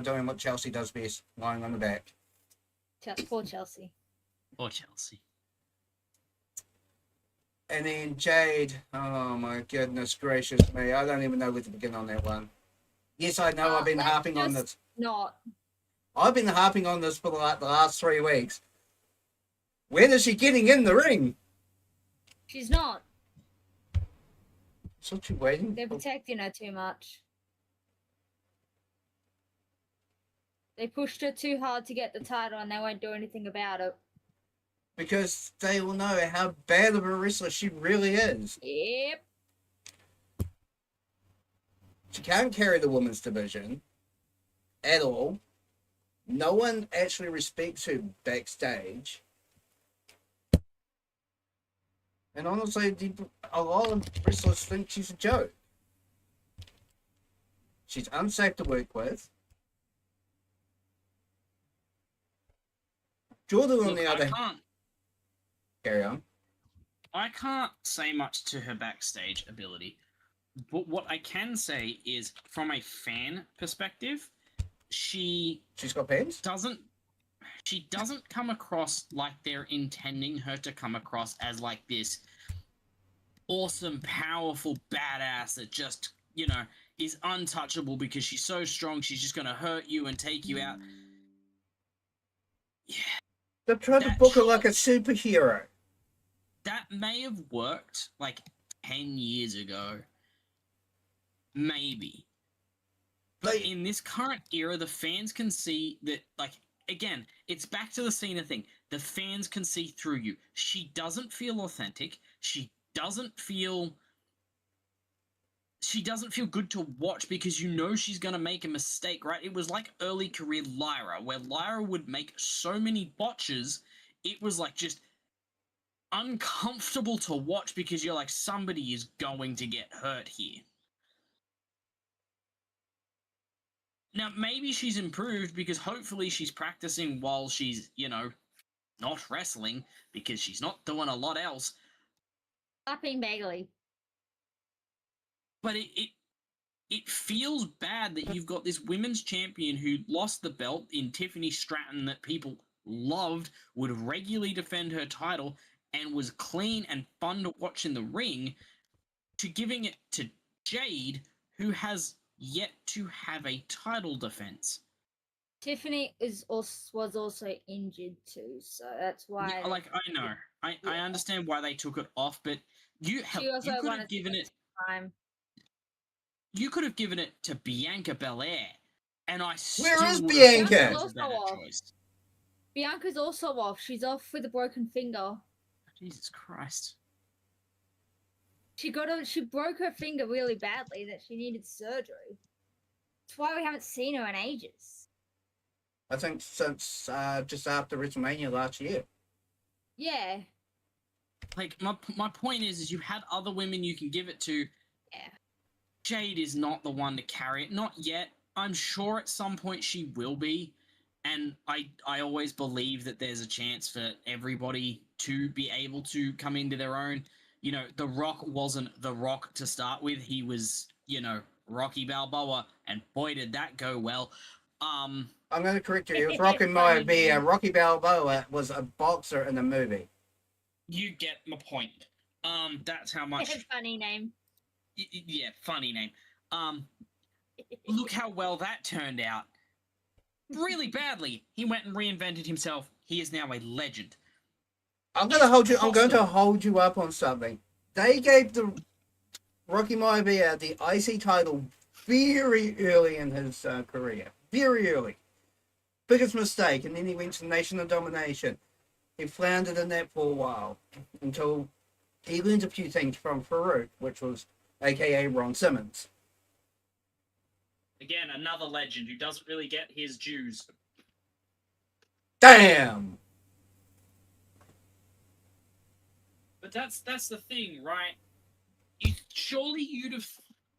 doing what Chelsea does best, lying on the back. Poor Chelsea. Or Chelsea. And then Jade, oh my goodness gracious me, I don't even know where to begin on that one. Yes, I know I've been let's harping on just this. Not. I've been harping on this for like the last 3 weeks. When is she getting in the ring? She's not. So she waiting? They're protecting her too much. They pushed her too hard to get the title and they won't do anything about it. Because they will know how bad of a wrestler she really is. Yep. She can't carry the women's division at all. No one actually respects her backstage. And honestly, a lot of wrestlers think she's a joke. She's unsafe to work with. Jordan, on Look, the other hand, carry on. I can't say much to her backstage ability. But what I can say is, from a fan perspective, she's got pants? she doesn't come across like they're intending her to come across as like this awesome, powerful badass that just, is untouchable because she's so strong, she's just gonna hurt you and take you out. Yeah. They're trying to That book her shot- like a superhero. That may have worked like 10 years ago. Maybe. But Like, in this current era, the fans can see that, like, again, it's back to the Cena thing. The fans can see through you. She doesn't feel authentic. She doesn't feel she doesn't feel good to watch because you know she's going to make a mistake, right? It was like early career Lyra, where Lyra would make so many botches, it was like just uncomfortable to watch because you're like, somebody is going to get hurt here. Now, maybe she's improved because hopefully she's practicing while she's, not wrestling because she's not doing a lot else. Slapping Bailey. But it feels bad that you've got this women's champion who lost the belt in Tiffany Stratton that people loved, would regularly defend her title, and was clean and fun to watch in the ring, to giving it to Jade, who has yet to have a title defense. Tiffany was also injured too, so that's why. Yeah, like, I know. I understand why they took it off, but you could have given it time. You could have given it to Bianca Belair, and I still Where is would Bianca? have Bianca's thought it was a also better off. choice. Bianca's also off. She's off with a broken finger. Jesus Christ. She broke her finger really badly that she needed surgery. That's why we haven't seen her in ages. I think since just after WrestleMania last year. Yeah. Like, my point is you had other women you can give it to. Yeah. Jade is not the one to carry it. Not yet. I'm sure at some point she will be. And I always believe that there's a chance for everybody to be able to come into their own. The Rock wasn't The Rock to start with. He was, Rocky Balboa, and boy, did that go well. I'm going to correct you. It was Rocky Balboa. Rocky Balboa was a boxer in the movie. You get my point. That's how much... Funny name. Yeah, funny name. Look how well that turned out. Really badly. He went and reinvented himself. He is now a legend. I'm going to hold you up on something. They gave the Rocky Balboa the IC title very early in his career. Very early. Biggest mistake, and then he went to Nation of Domination. He floundered in that for a while until he learned a few things from Farouk, which was aka Ron Simmons. Again, another legend who doesn't really get his dues. Damn! But that's the thing, right? Surely you'd have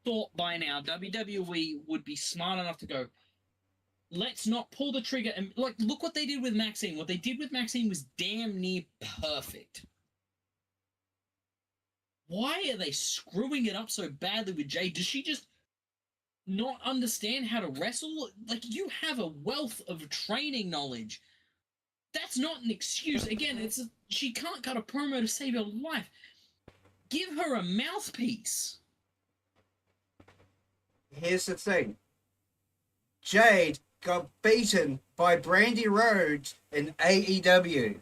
thought by now WWE would be smart enough to go, let's not pull the trigger. And look what they did with Maxine. What they did with Maxine was damn near perfect. Why are they screwing it up so badly with Jade? Does she just not understand how to wrestle? Like, you have a wealth of training knowledge. That's not an excuse. Again, she can't cut a promo to save her life. Give her a mouthpiece. Here's the thing. Jade got beaten by Brandy Rhodes in AEW.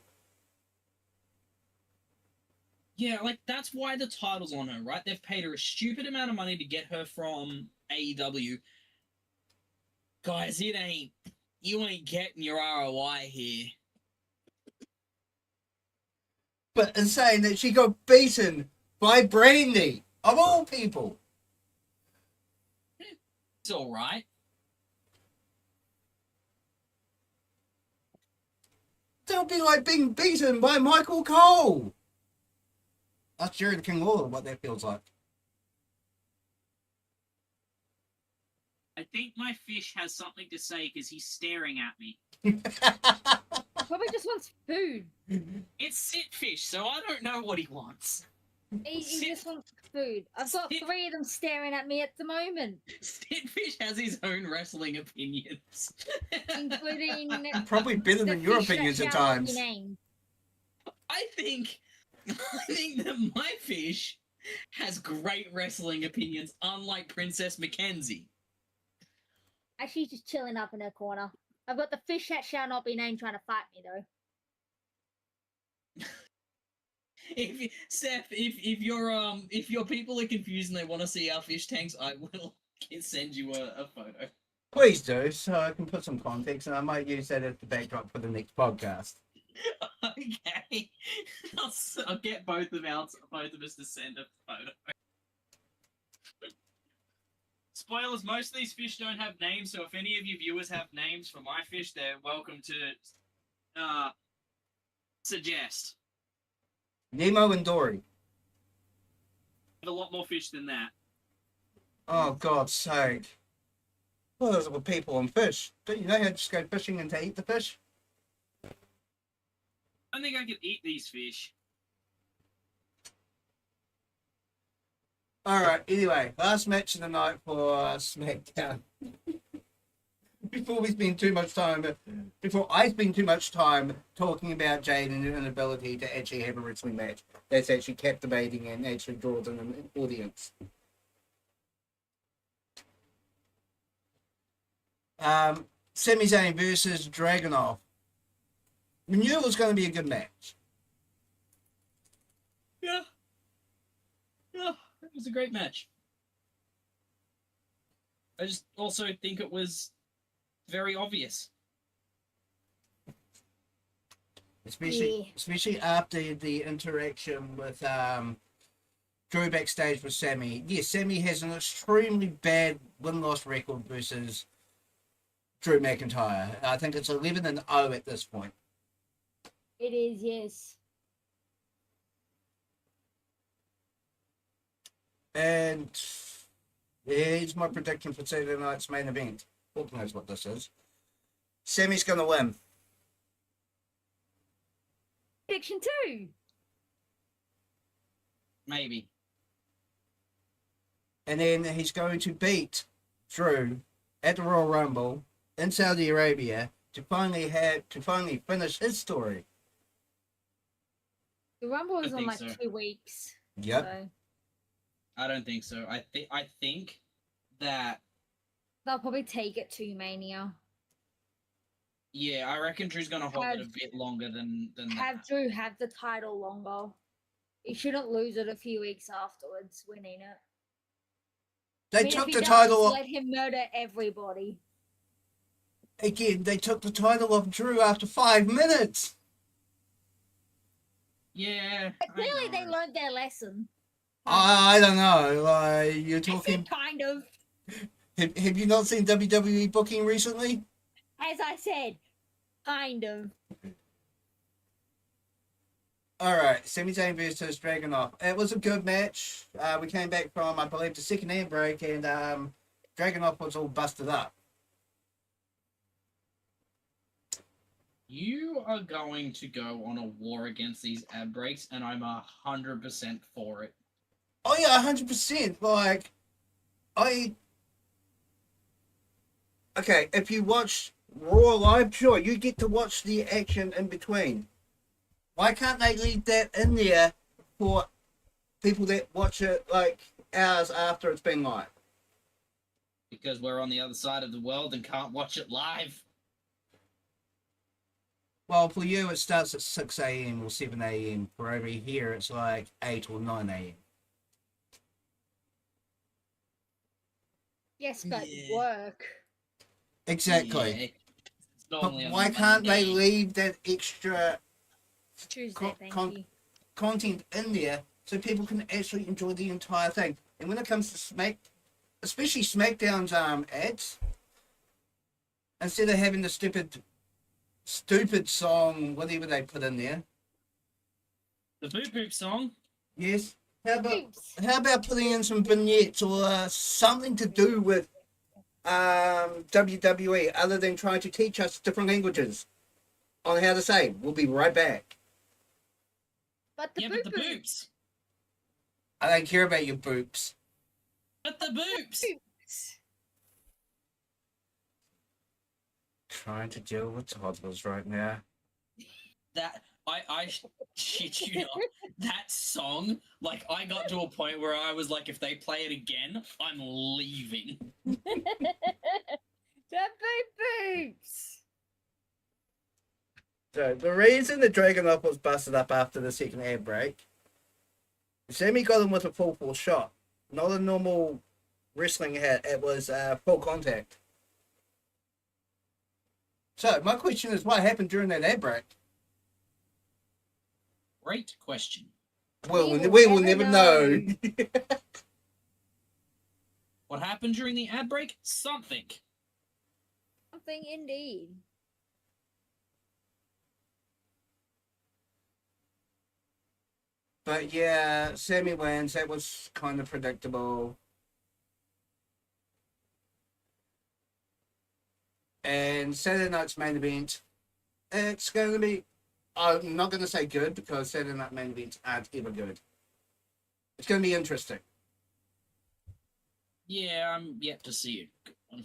Yeah, like, that's why the title's on her, right? They've paid her a stupid amount of money to get her from AEW. Guys, you ain't getting your ROI here. But in saying that she got beaten by Brandy, of all people. It's alright. That would be like being beaten by Michael Cole. That's Jerry the King Lawler, what that feels like. I think my fish has something to say because he's staring at me. Probably just wants food. It's Sitfish, so I don't know what he wants. He just wants food. I've got 3 of them staring at me at the moment. Sitfish has his own wrestling opinions. Including... Probably better than your opinions at times. I think that my fish has great wrestling opinions, unlike Princess Mackenzie. She's just chilling up in her corner. I've got the fish that shall not be named trying to fight me, though. If your people are confused and they want to see our fish tanks, I will send you a photo. Please do, so I can put some context, and I might use that as the backdrop for the next podcast. Okay, I'll get both of us to send a photo. Spoilers, most of these fish don't have names, so if any of you viewers have names for my fish, they're welcome to suggest. Nemo and Dory. I have a lot more fish than that. Oh, God's sake. Well, those are people and fish. Don't you know how to just go fishing and to eat the fish? I don't think I could eat these fish. Alright, anyway, last match of the night for SmackDown. Before I spend too much time talking about Jade and her inability to actually have a wrestling match that's actually captivating and actually draws in an audience. Sami Zayn versus Dragunov. We knew it was going to be a good match. Yeah. Yeah, it was a great match. I just also think it was very obvious. Especially after the interaction with Drew backstage with Sammy. Yes, Sammy has an extremely bad win-loss record versus Drew McIntyre. I think it's 11-0 at this point. It is, yes. And here's my prediction for Saturday night's main event. Who knows what this is? Sammy's going to win. Prediction 2. Maybe. And then he's going to beat Drew at the Royal Rumble in Saudi Arabia to finally finish his story. The Rumble is I on think like so. 2 weeks. Yep. So I don't think so. I think that they'll probably take it to Mania. yeah, I reckon Drew's gonna hold it a bit longer than Have that. Drew have the title longer. He shouldn't lose it a few weeks afterwards winning it. They I mean, took if the he title does, off. let him murder everybody. Again, they took the title off Drew after 5 minutes. Yeah. But clearly I they know. learned their lesson. I don't know. Like, you're talking. Kind of. Have you not seen WWE booking recently? As I said, kind of. All right, Sami Zayn versus Dragunov. It was a good match. We came back from, I believe, the second hand break, and Dragunov was all busted up. You are going to go on a war against these ad breaks, and I'm 100% for it. Oh yeah, 100%. Like, okay, if you watch Raw live, sure, you get to watch the action in between. Why can't they leave that in there for people that watch it like hours after it's been live? Because we're on the other side of the world and can't watch it live. Well, for you, it starts at 6 a.m. or 7 a.m. For over here, it's like 8 or 9 a.m. Yes, but Yeah. work. Exactly. Yeah, it's But normally on why can't they Monday. leave that extra Tuesday, thank you. content in there so people can actually enjoy the entire thing? And when it comes to especially SmackDown's ads, instead of having the stupid song, whatever they put in there. The Boop Boop song? Yes. How Oops. about putting in some vignettes or something to do with WWE other than trying to teach us different languages on how to say? We'll be right back. But the Yeah, boop but the boop. boops. I don't care about your boops. But the boops. Trying to deal with toddlers right now. That I shit you not. That song, like I got to a point where I was like, if they play it again, I'm leaving. The boop boops. So the reason the Dragunov was busted up after the second air break, Sammy got him with a full force shot, not a normal wrestling hit. It was full contact. So my question is, what happened during that air break? Great question. Well, we will never know. What happened during the ad break? Something. Something indeed. But yeah, Sammy wins. That was kind of predictable. And Saturday night's main event, it's going to be, I'm not going to say good because Saturday night main events aren't ever good. It's going to be interesting. Yeah, I'm yet to see it.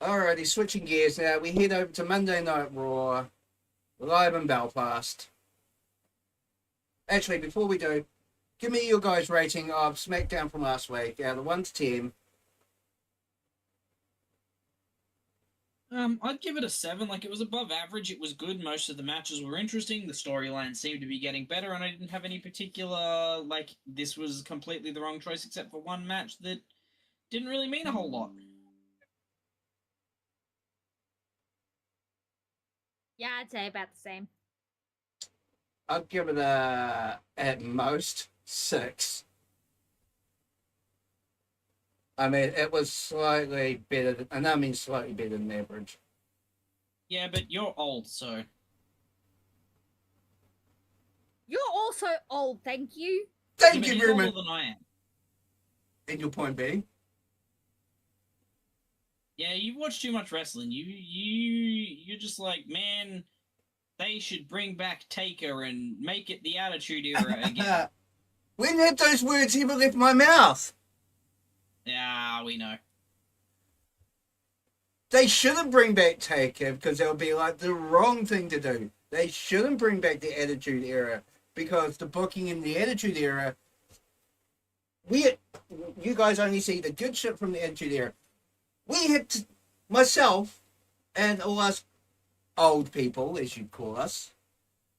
Alrighty, switching gears now. We head over to Monday Night Raw, live in Belfast. Actually, before we do, give me your guys' rating of SmackDown from last week out of 1 to 10. I'd give it a 7. Like, it was above average. It was good. Most of the matches were interesting. The storyline seemed to be getting better, and I didn't have any particular, like, this was completely the wrong choice except for one match that didn't really mean a whole lot. Yeah, I'd say about the same. I'd give it a, at most, 6. I mean, it was slightly better, and I mean slightly better than average. Yeah, but you're old, so... You're also old, thank you. Thank Yeah, but you he's very older much. than I am. And your point being? Yeah, you've watched too much wrestling. You're just like, man, they should bring back Taker and make it the Attitude Era again. When have those words ever left my mouth? Yeah, we know. They shouldn't bring back Taker because that would be like the wrong thing to do. They shouldn't bring back the Attitude Era because the booking in the Attitude Era, you guys only see the good shit from the Attitude Era. We had to, myself and all us old people, as you'd call us,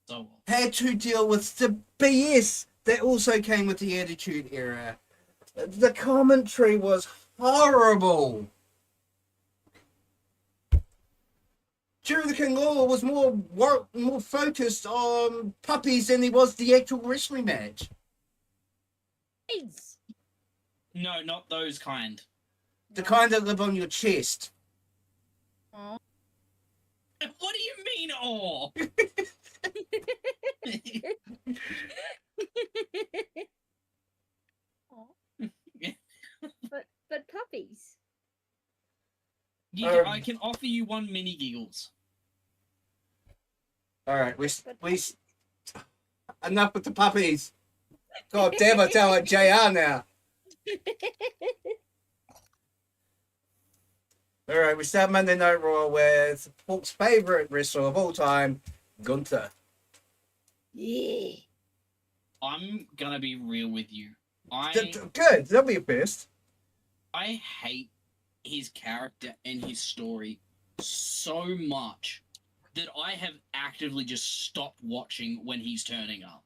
So, had to deal with the BS that also came with the Attitude Era. The commentary was horrible. Jerry the King Lawler was more focused on puppies than he was the actual wrestling match. AIDS. no, not those kind. The kind that live on your chest. Aw. What do you mean, oh? but puppies. I can offer you one mini giggles. All right, enough with the puppies. God damn, I sound like JR now. All right, we start Monday Night Raw with Paul's favorite wrestler of all time, Gunther. Yeah. I'm gonna be real with you. Good, that'll be a first. I hate his character and his story so much that I have actively just stopped watching when he's turning up.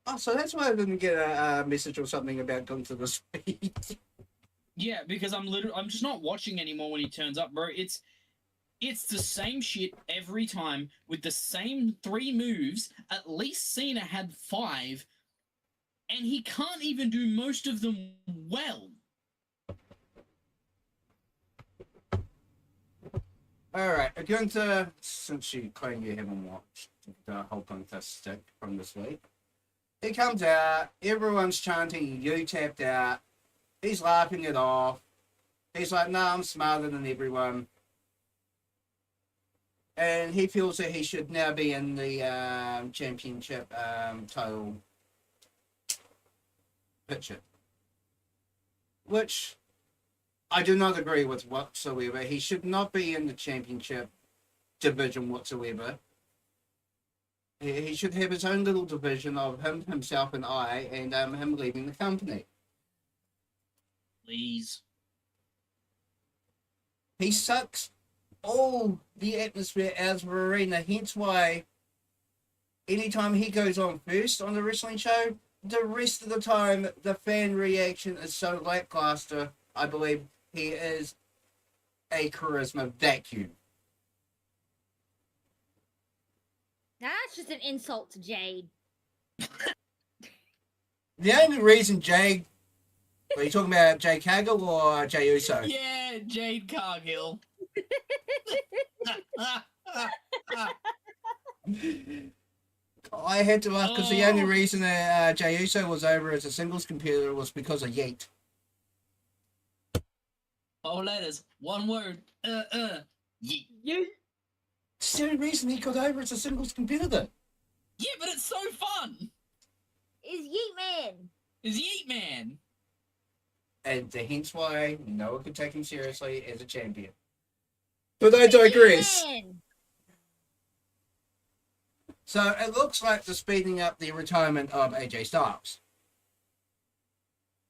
Oh, so that's why I didn't get a message or something about Gunther this week. Yeah, because I'm just not watching anymore when he turns up, bro. It's the same shit every time with the same 3 moves. At least Cena had 5, and he can't even do most of them well. Alright, Gunther, since you claim you haven't watched the whole Gunther stick from this week, he comes out, everyone's chanting, you tapped out, he's laughing it off, he's like, no, I'm smarter than everyone, and he feels that he should now be in the championship title picture, which I do not agree with whatsoever. He should not be in the championship division whatsoever. He should have his own little division of himself, and I, and him leaving the company. Please. He sucks all the atmosphere out of the arena. Hence why anytime he goes on first on the wrestling show, the rest of the time the fan reaction is so lackluster. I believe he is a charisma vacuum. That's just an insult to Jade. The only reason Jay, are you talking about Jay Cargill or Jay Uso? Yeah, Jade Cargill. I had to ask because the only Oh. reason that Jay Uso was over as a singles computer was because of Yeet. All letters, one word. Yeet. You. It's the only reason he got over as a singles computer. Yeah, but it's so fun. Is Yeet Man. Is Yeet Man. And hence why no one could take him seriously as a champion. But I digress. Yeet Man. So it looks like they're speeding up the retirement of AJ Styles.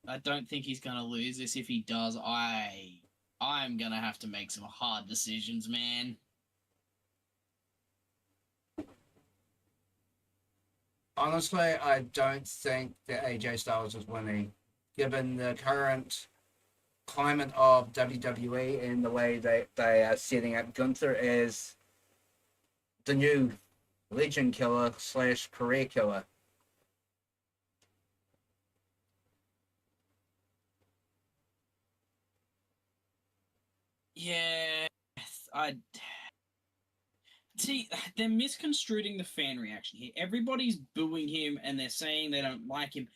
I don't think he's gonna lose this. If he does, I'm gonna have to make some hard decisions, man. Honestly, I don't think that AJ Styles is winning, given the current climate of WWE and the way they are setting up Gunther as the new legend killer / career killer. Yeah, I see. They're misconstruing the fan reaction here. Everybody's booing him, and they're saying they don't like him.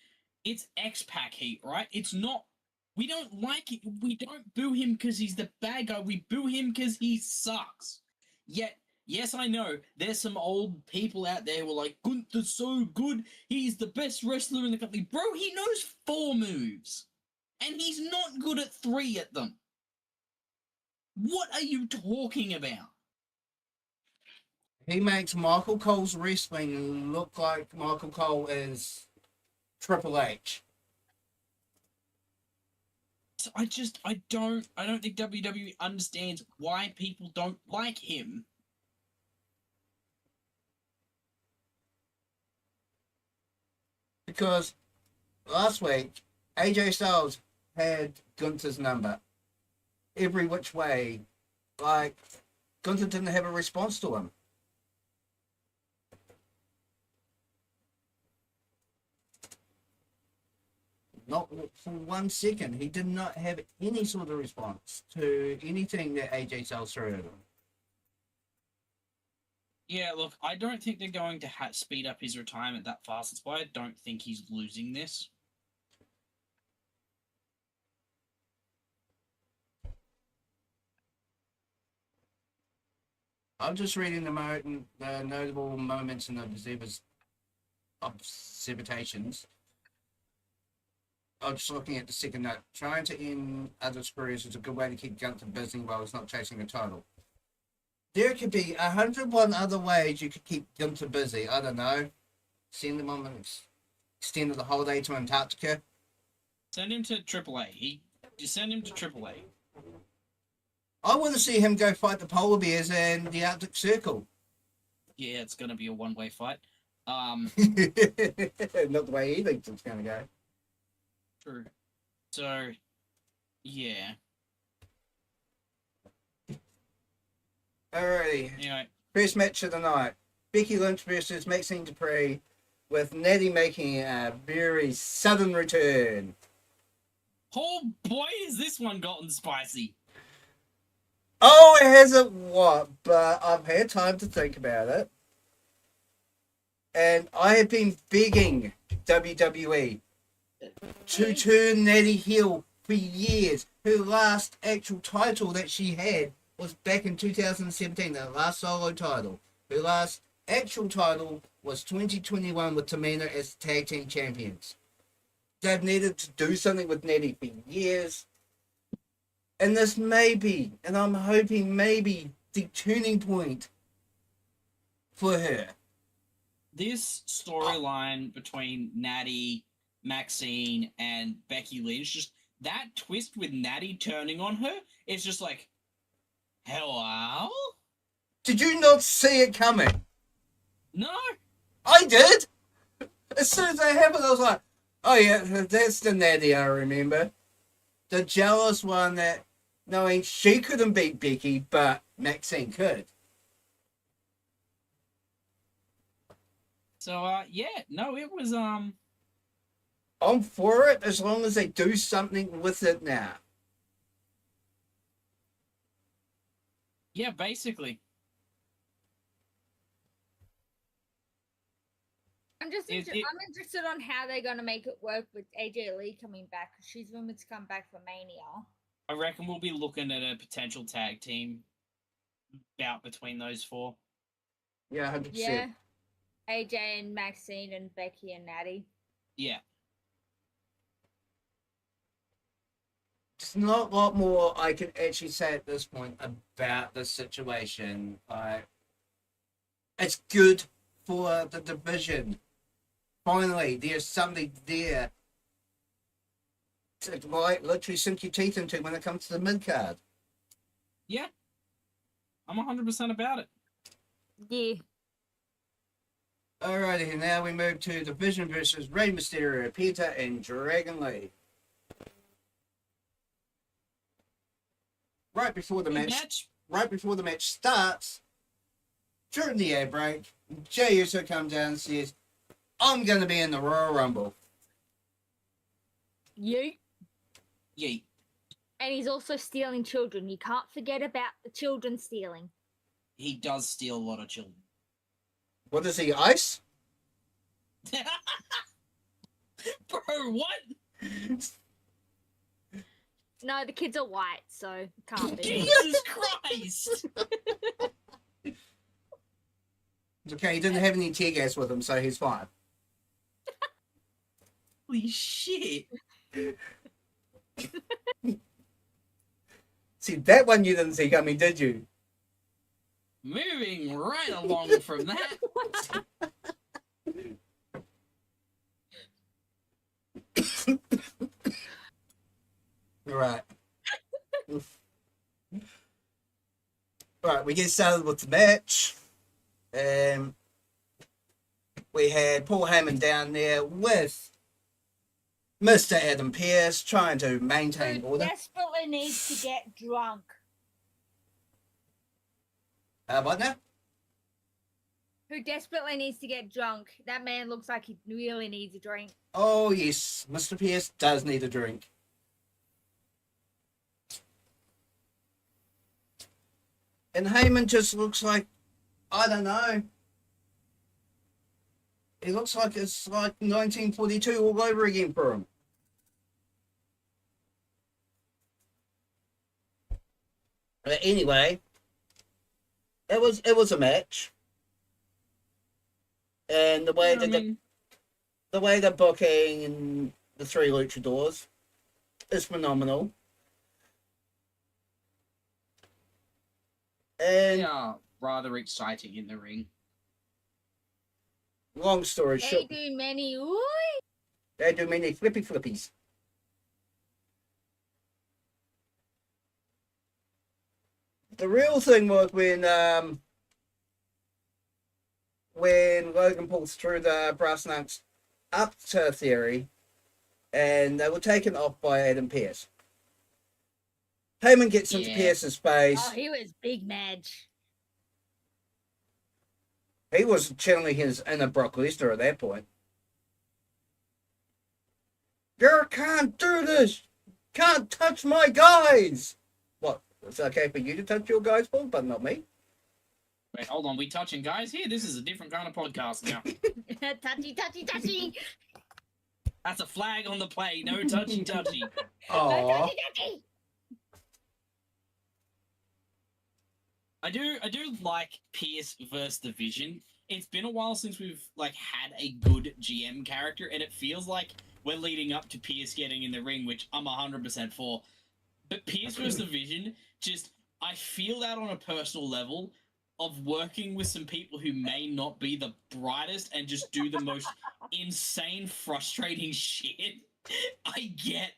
It's X-Pac heat, right? It's not. We don't like it. We don't boo him because he's the bad guy. We boo him because he sucks. Yet, yes, I know there's some old people out there who are like, Gunther's so good. He's the best wrestler in the company. Bro, he knows 4 moves. And he's not good at 3 at them. What are you talking about? He makes Michael Cole's wrestling look like Michael Cole is Triple H. So I don't think WWE understands why people don't like him. Because last week, AJ Styles had Gunther's number every which way. Like, Gunther didn't have a response to him. Not for 1 second. He did not have any sort of response to anything that AJ Styles threw at him. Yeah, look, I don't think they're going to speed up his retirement that fast. That's why I don't think he's losing this. I'm just reading the notable moments in the observations. I'm just looking at the second note. Trying to end other screws is a good way to keep Gunther busy while he's not chasing a title. There could be 101 other ways you could keep Gunther busy. I don't know. Send him on extend the holiday to Antarctica. Send him to AAA. Just send him to AAA. I want to see him go fight the polar bears in the Arctic Circle. Yeah, it's going to be a one-way fight. Not the way he thinks it's going to go. True. So, yeah. Alrighty. Anyway, First match of the night. Becky Lynch versus Maxine Dupree, with Natty making a very sudden return. oh boy, has this one gotten spicy. Oh, it hasn't what, but I've had time to think about it. And I have been begging WWE to turn Natty heel for years. Her last actual title that she had was back in 2017, the last solo title. Her last actual title was 2021 with Tamina as tag team champions. They've needed to do something with Natty for years. And this may be, and I'm hoping maybe, the turning point for her. This storyline between Natty, Maxine, and Becky Lynch, just that twist with Natty turning on her, it's just like, hello? Did you not see it coming? No? I did! As soon as that happened, I was like, oh yeah, that's the Natty I remember. The jealous one that, knowing she couldn't beat Becky, but Maxine could. So, yeah, no, it was, I'm for it as long as they do something with it now. Yeah, basically. I'm just It- it- I'm interested on how they're going to make it work with AJ Lee coming back, because she's rumored to come back for Mania. I reckon we'll be looking at a potential tag team bout between those four. Yeah, 100%. Yeah. AJ and Maxine and Becky and Natty. Yeah. There's not a lot more I can actually say at this point about this situation. It's good for the division. Finally, there's something there to literally sink your teeth into when it comes to the mid card. Yeah. I'm 100% about it. Yeah. Alrighty, now we move to Division versus Rey Mysterio, Peter, and Dragon Lee. Right before the match starts, during the air break, Jey Uso comes down and says, "I'm going to be in the Royal Rumble." Yeet. Yeet. And he's also stealing children. You can't forget about the children stealing. He does steal a lot of children. What is he, ice? Bro, what? No, the kids are white, so it can't be. Jesus Christ! It's okay, he didn't have any tear gas with him, so he's fine. Holy shit. See, that one you didn't see coming, did you? Moving right along from that. Right. Right, we get started with the match. We had Paul Heyman down there with Mr. Adam Pearce trying to maintain Who order. desperately needs to get drunk. What now? Who desperately needs to get drunk. That man looks like he really needs a drink. Oh, yes, Mr. Pearce does need a drink. And Heyman just looks like, I don't know. He looks like it's like 1942 all over again for him. But anyway, it was a match, and the way the way they're booking the three luchadors is phenomenal. And They are rather exciting in the ring. long story They short, do many. Ooh. they do many flippy flippies. The real thing was when Logan pulls through the brass knucks up to Theory, and they were taken off by Adam Pearce. Heyman gets into Yeah. Pearce's face. Oh, he was big Madge. He was channeling his inner Brock Lesnar at that point. You can't do this! Can't touch my guys! What? It's okay for you to touch your guys, Paul, but not me? Wait, hold on. We touching guys here? This is a different kind of podcast now. Touchy, touchy, touchy. That's a flag on the play. No touchy touchy. No, Aww. touchy, touchy. I do like Pierce versus the Vision. It's been a while since we've had a good GM character, and it feels like we're leading up to Pierce getting in the ring, which I'm 100% for. But Pierce versus the Vision, I feel that on a personal level of working with some people who may not be the brightest and just do the most insane, frustrating shit. I get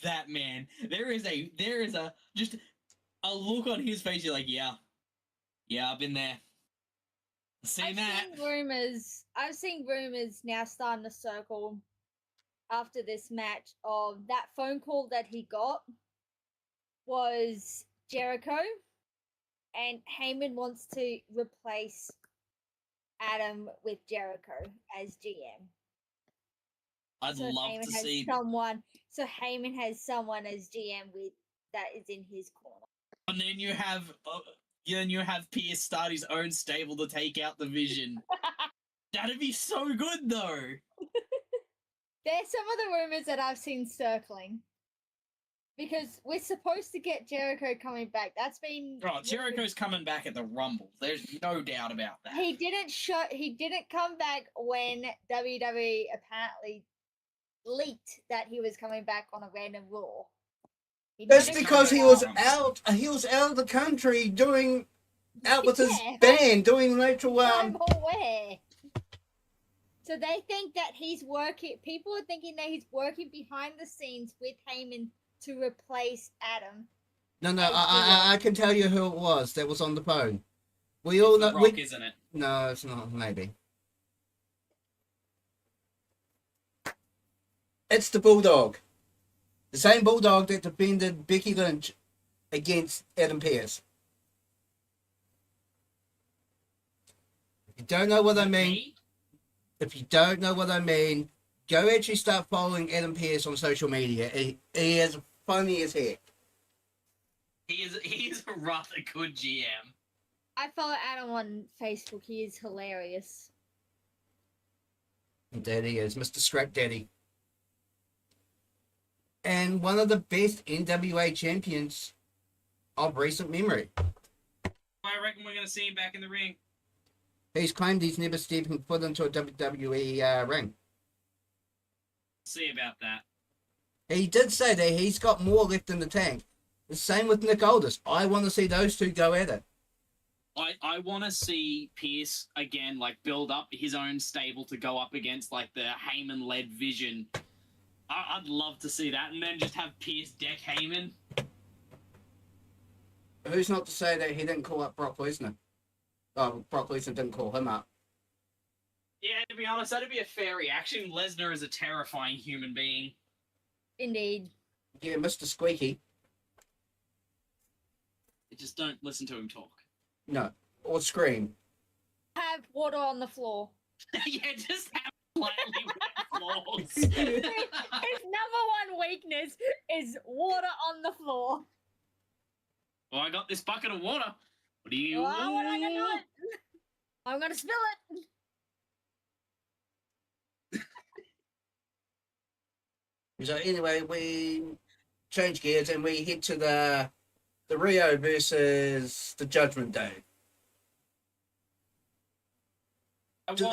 that, man. There is a just a look on his face. You're like, yeah, I've been there. Seen that. I've seen rumors now starting to circle after this match of that phone call that he got was Jericho, and Heyman wants to replace Adam with Jericho as GM. I'd So love Heyman to has see. someone. So Heyman has someone as GM with that is in his corner. And then you have, Pierce start his own stable to take out the Vision. That'd be so good, though. There's some of the rumors that I've seen circling. Because we're supposed to get Jericho coming back. That's been Oh, Jericho's coming back at the Rumble. There's no doubt about that. He didn't come back when WWE apparently leaked that he was coming back on a random Raw. That's never because came he was out. out. He was out of the country doing out with his Yeah. band, doing literal. I'm aware. So they think that he's working. People are thinking that he's working behind the scenes with Heyman to replace Adam. No, I can tell you who it was that was on the phone. We all It's know. The Rock, isn't it? No, it's not. Maybe it's the Bulldog, the same Bulldog that defended Becky Lynch against Adam Pearce. If you don't know what I mean, Me? if you don't know what I mean, go actually start following Adam Pearce on social media. He is funny as heck. He is a rather good GM. I follow Adam on Facebook. He is hilarious. There he is, Mr. Scrap Daddy. And one of the best NWA champions of recent memory. I reckon we're going to see him back in the ring. He's claimed he's never stepping foot into a WWE ring. See about that. He did say that he's got more left in the tank. The same with Nick Aldis. I want to see those two go at it. I want to see Pierce again, like, build up his own stable to go up against, like, the Heyman-led Vision. I'd love to see that, and then just have Pierce deck Heyman. Who's not to say that he didn't call up Brock Lesnar? Oh, Brock Lesnar didn't call him up. Yeah, to be honest, that'd be a fair reaction. Lesnar is a terrifying human being. Indeed. Yeah, Mr. Squeaky. Just don't listen to him talk. No. Or scream. Have water on the floor. Yeah, just have slightly wet floors. His number one weakness is water on the floor. Well, I got this bucket of water. What do you... Oh, what am I gonna do? I'm gonna spill it. So anyway, we change gears and we head to the Rio versus the Judgment Day. Has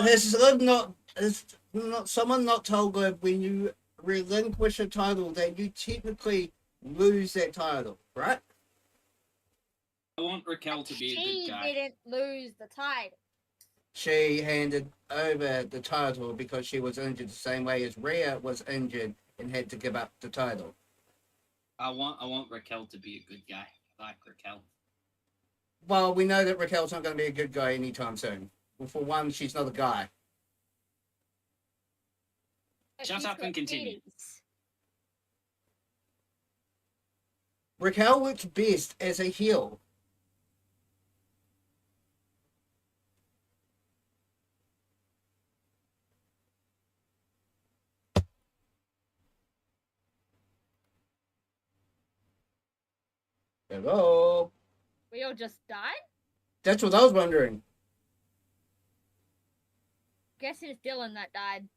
not someone not told that when you relinquish a title that you technically lose that title, right? I want Raquel to be a She good guy. didn't lose the title. She handed over the title because she was injured the same way as Rhea was injured and had to give up the title. I want Raquel to be a good guy. I like Raquel. Well, we know that Raquel's not going to be a good guy anytime soon. Well, for one, she's not a guy. But Shut she's up and got continue. titties. Raquel works best as a heel. Hello? We all just died? That's what I was wondering. Guessing it's Dylan that died.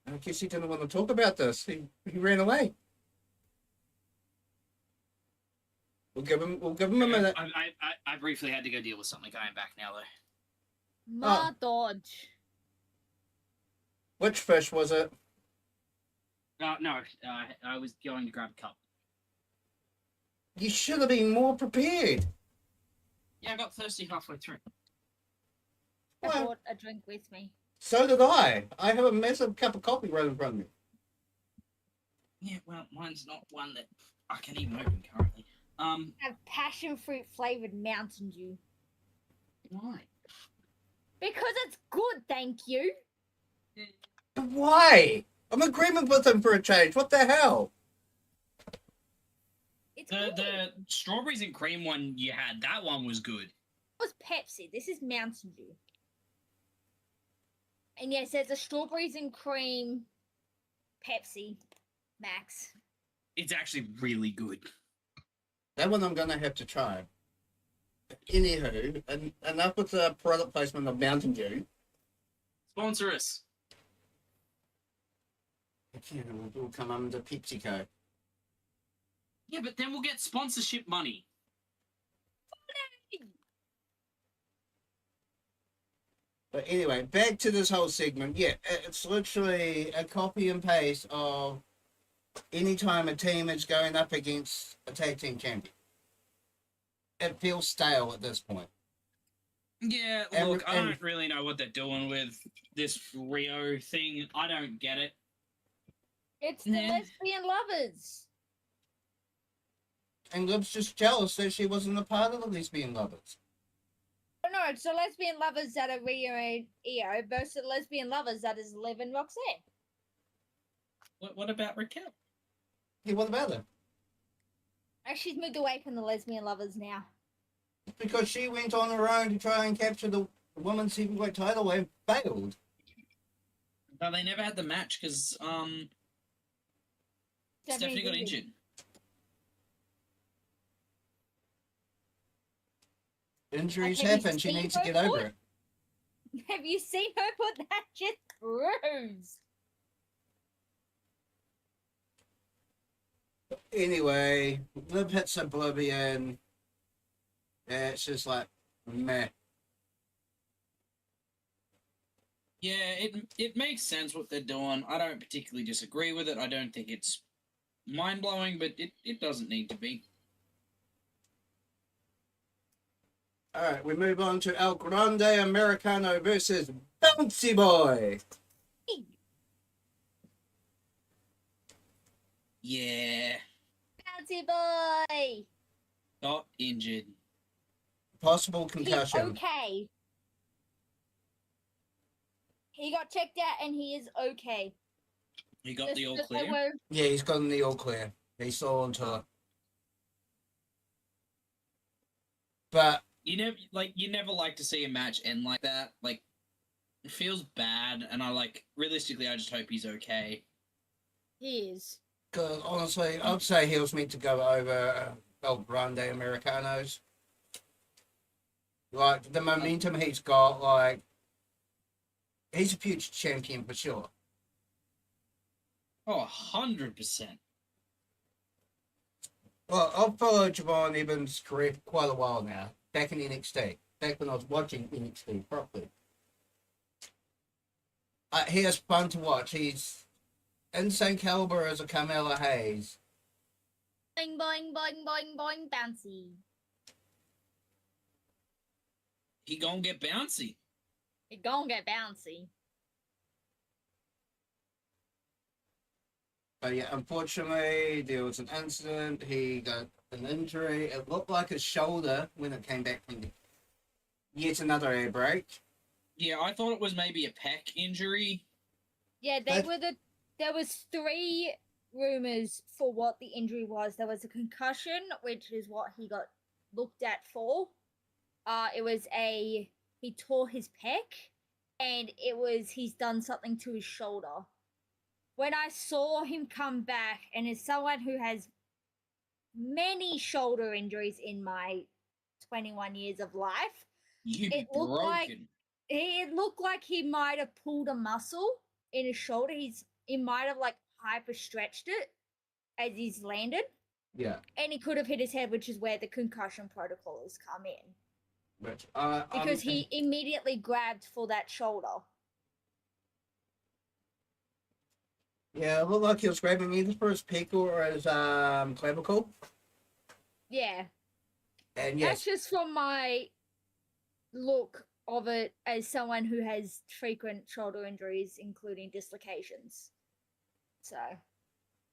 I guess he didn't want to talk about this. He ran away. We'll give him a minute. I briefly had to go deal with something. I am back now, though. Ma Dodge. Which fish was it? No, I was going to grab a cup. You should have been more prepared. Yeah, I got thirsty halfway through. I Well- brought a drink with me. So did I. I have a massive cup of coffee right in front of me. Yeah, well, mine's not one that I can even open currently. I have passion fruit flavored Mountain Dew. Why? Because it's good, thank you. But why? I'm in agreement with him for a change. What the hell? It's good. The strawberries and cream one you had, that one was good. It was Pepsi. This is Mountain Dew. And yes, there's a strawberries and cream Pepsi Max. It's actually really good. That one I'm gonna have to try. Anywho, enough with the product placement of Mountain Dew. Sponsor us. Again, it will come under PepsiCo. Yeah, but then we'll get sponsorship money. But anyway, back to this whole segment. Yeah, it's literally a copy and paste of any time a team is going up against a tag team champion. It feels stale at this point. Yeah, And- look, I and- don't really know what they're doing with this Rio thing. I don't get it. It's the Nah. lesbian lovers. And Liv's just jealous that she wasn't a part of the lesbian lovers. Oh, no, it's the lesbian lovers that are Rio and Io versus the lesbian lovers that is Liv and Roxanne. What about Raquel? Yeah, what about her? And she's moved away from the lesbian lovers now. Because she went on her own to try and capture the women's heavyweight title and failed. No, they never had the match because Stephanie got injured. Injuries Have you happen. She seen needs to her get over foot? it. Have you seen her put that shit bruised? Anyway, Liv hits Oblivion. Yeah, it's just like, meh. Yeah, it makes sense what they're doing. I don't particularly disagree with it. I don't think it's mind-blowing, but it doesn't need to be. Alright, we move on to El Grande Americano versus Bouncy Boy. Yeah, Bouncy boy! got injured. Possible He's concussion. okay. He got checked out and he is okay. He got the all Just clear. were- Yeah, he's gotten the all clear. He's still on tour. But You never like to see a match end like that. Like, it feels bad, and realistically, I just hope he's okay. He is. 'cause honestly, I'd say he was meant to go over El Grande Americanos. Like, the momentum he's got, like, he's a future champion for sure. Oh, 100%. Well, I've followed Javon Evans' career for quite a while now. Back in NXT. Back when I was watching NXT properly. He is fun to watch. He's insane caliber as a Carmella Hayes. Boing, boing, boing, boing, boing, bouncy. He gonna get bouncy. It gon' get bouncy. But yeah, unfortunately, there was an incident. He got an injury. It looked like his shoulder when it came back from yet another air break. Yeah, I thought it was maybe a pec injury. Yeah, there was 3 rumors for what the injury was. There was a concussion, which is what he got looked at for. He tore his pec, and he's done something to his shoulder. When I saw him come back, and as someone who has many shoulder injuries in my 21 years of life, You It looked like- broken. it looked like he might have pulled a muscle in his shoulder. He might have like hyper stretched it as he's landed, Yeah. and he could have hit his head, which is where the concussion protocol has come in Which, because he immediately grabbed for that shoulder. Yeah, it looked like he was grabbing either for his peak or his clavicle. Yeah, And that's yes, just from my look of it as someone who has frequent shoulder injuries, including dislocations. So,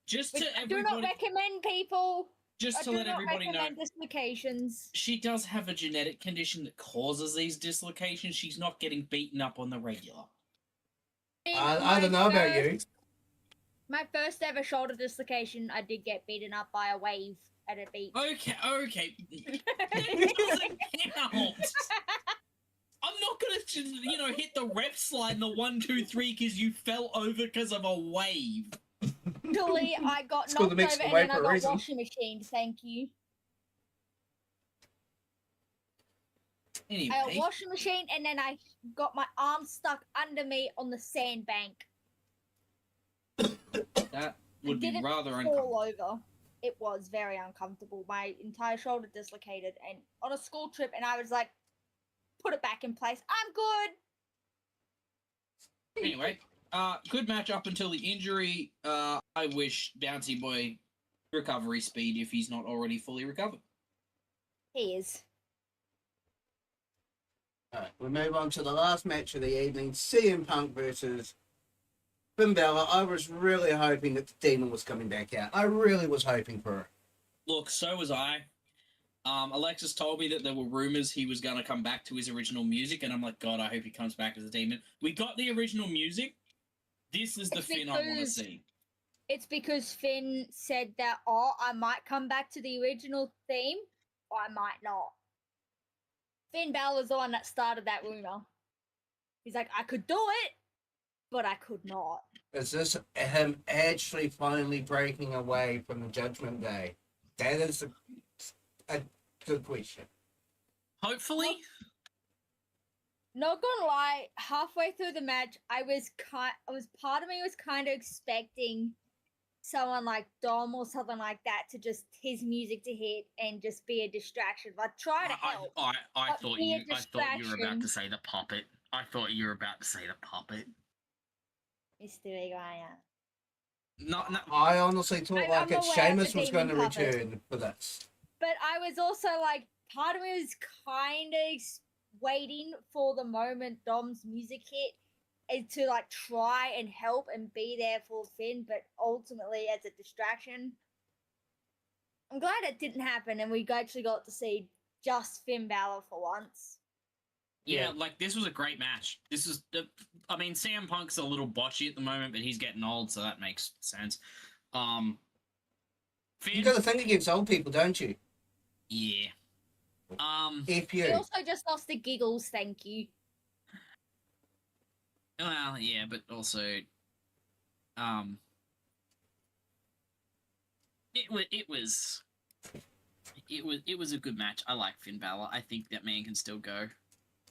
Just which to I do not everybody, recommend people. just I to do let not everybody know, recommend dislocations. she does have a genetic condition that causes these dislocations. She's not getting beaten up on the regular. I don't know about you. My first ever shoulder dislocation, I did get beaten up by a wave at a beach. Okay. It doesn't count. I'm not gonna, hit the rep slide in the 1, 2, 3 because you fell over because of a wave. Actually, I got It's called knocked the over mixed and away then I for a got reason. washing machined. Thank you. I got Anyway, washing machine and then I got my arm stuck under me on the sandbank. that I would be didn't rather fall uncomfortable. over. It was very uncomfortable. My entire shoulder dislocated and on a school trip, and I was like, put it back in place. I'm good. Anyway, good match up until the injury. I wish Bouncy Boy recovery speed if he's not already fully recovered. He is. Alright, we move on to the last match of the evening, CM Punk versus Finn Balor. I was really hoping that the Demon was coming back out. I really was hoping for it. Look, so was I. Alexis told me that there were rumors he was going to come back to his original music, and I'm like, God, I hope he comes back as a demon. We got the original music. This is the It's Finn I want to because- see. It's because Finn said that, oh, I might come back to the original theme, or I might not. Finn Balor's the one that started that rumor. He's like, I could do it, but I could not. Is this him actually finally breaking away from the Judgment Day? That is a good question. Hopefully. Not gonna lie, halfway through the match, part of me was kind of expecting someone like Dom or something like that to just his music to hit and just be a distraction. Like try to help. I but thought be a you were about distraction. to say the puppet. I thought you were about to say the puppet. Mr. Big Iron. No. I honestly thought I'm like aware of Sheamus the was going to Demon puppet. return for this. But I was also like, part of me was kind of waiting for the moment Dom's music hit and to like try and help and be there for Finn, but ultimately as a distraction. I'm glad it didn't happen and we actually got to see just Finn Balor for once. Yeah, like this was a great match. This is, I mean, CM Punk's a little botchy at the moment, but he's getting old, so that makes sense. Finn, You got to think against old people, don't you? yeah. If He you. also just lost the giggles, thank you. Well, yeah, but also, it was a good match. I like Finn Balor. I think that man can still go.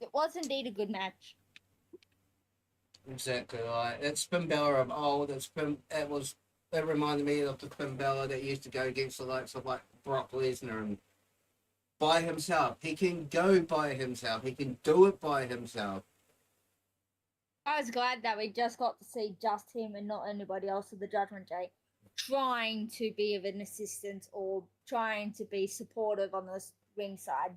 It was indeed a good match. Exactly right. It's Finn Balor of old. It reminded me of the Finn Balor that used to go against the likes of like Brock Lesnar and by himself. He can go by himself. He can do it by himself. I was glad that we just got to see just him and not anybody else of the Judgment Day trying to be of an assistance or trying to be supportive on the ringside.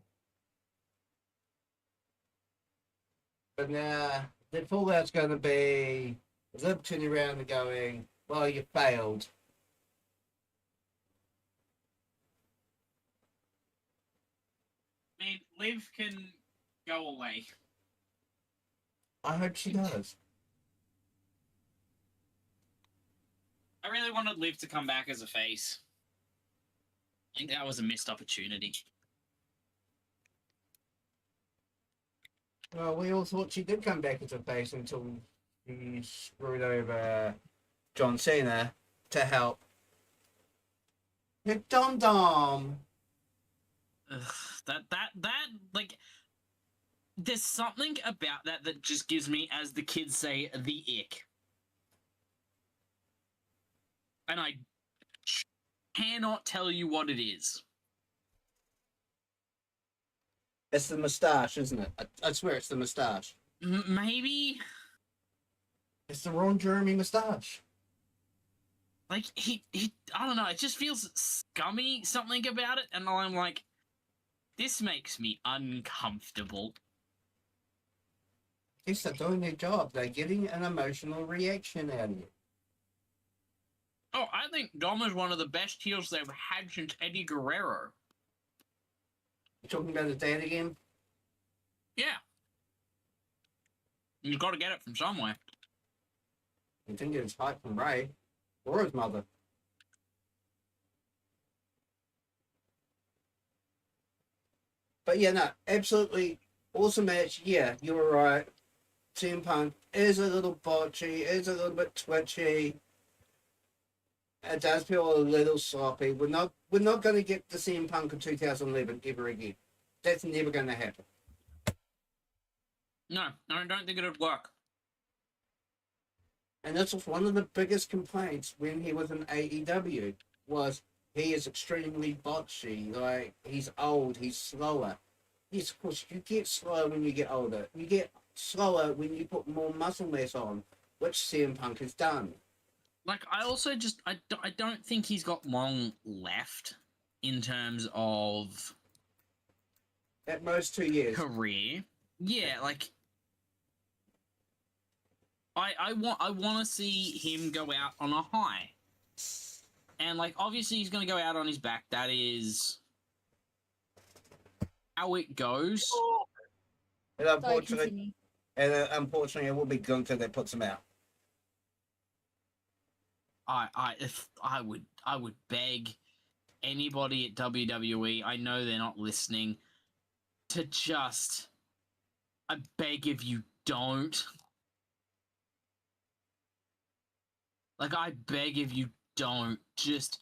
But now the fallout's going to be Liv turning around and going, "Well, you failed." I mean, Liv can go away. I hope she does. I really wanted Liv to come back as a face. I think that was a missed opportunity. Well, we all thought she did come back as a face until she screwed over John Cena to help Nick Dom Dom. Ugh, that like, there's something about that just gives me, as the kids say, the ick. And I cannot tell you what it is. It's the moustache, isn't it? I swear it's the moustache. Maybe, It's the Ron Jeremy moustache. like, he I don't know, it just feels scummy, something about it, and I'm like, this makes me uncomfortable. Yes, they're doing their job. They're getting an emotional reaction out of you. Oh, I think Dom is one of the best heels they've had since Eddie Guerrero. You talking about his dad again? Yeah. You've got to get it from somewhere. You think it's hype from Ray or his mother. But yeah, no, absolutely awesome match. Yeah, you were right. CM Punk is a little botchy, is a little bit twitchy. it does feel a little sloppy. We're not going to get the CM Punk of 2011 ever again. That's never going to happen. No, I don't think it'd work. And this was one of the biggest complaints when he was in AEW, was he is extremely botchy. Like, he's old, he's slower. Yes, of course, you get slower when you get older. You get slower when you put more muscle mass on, which CM Punk has done. Like, I also just, I don't think he's got long left in terms of At most 2 years. career. Yeah, like, I want to see him go out on a high. And, like, obviously he's going to go out on his back. That is how it goes. And Sorry, unfortunately, continue. it will be Gunther that puts him out. I would beg anybody at WWE, I know they're not listening, to just, I beg if you don't. Like, I beg if you don't. Just,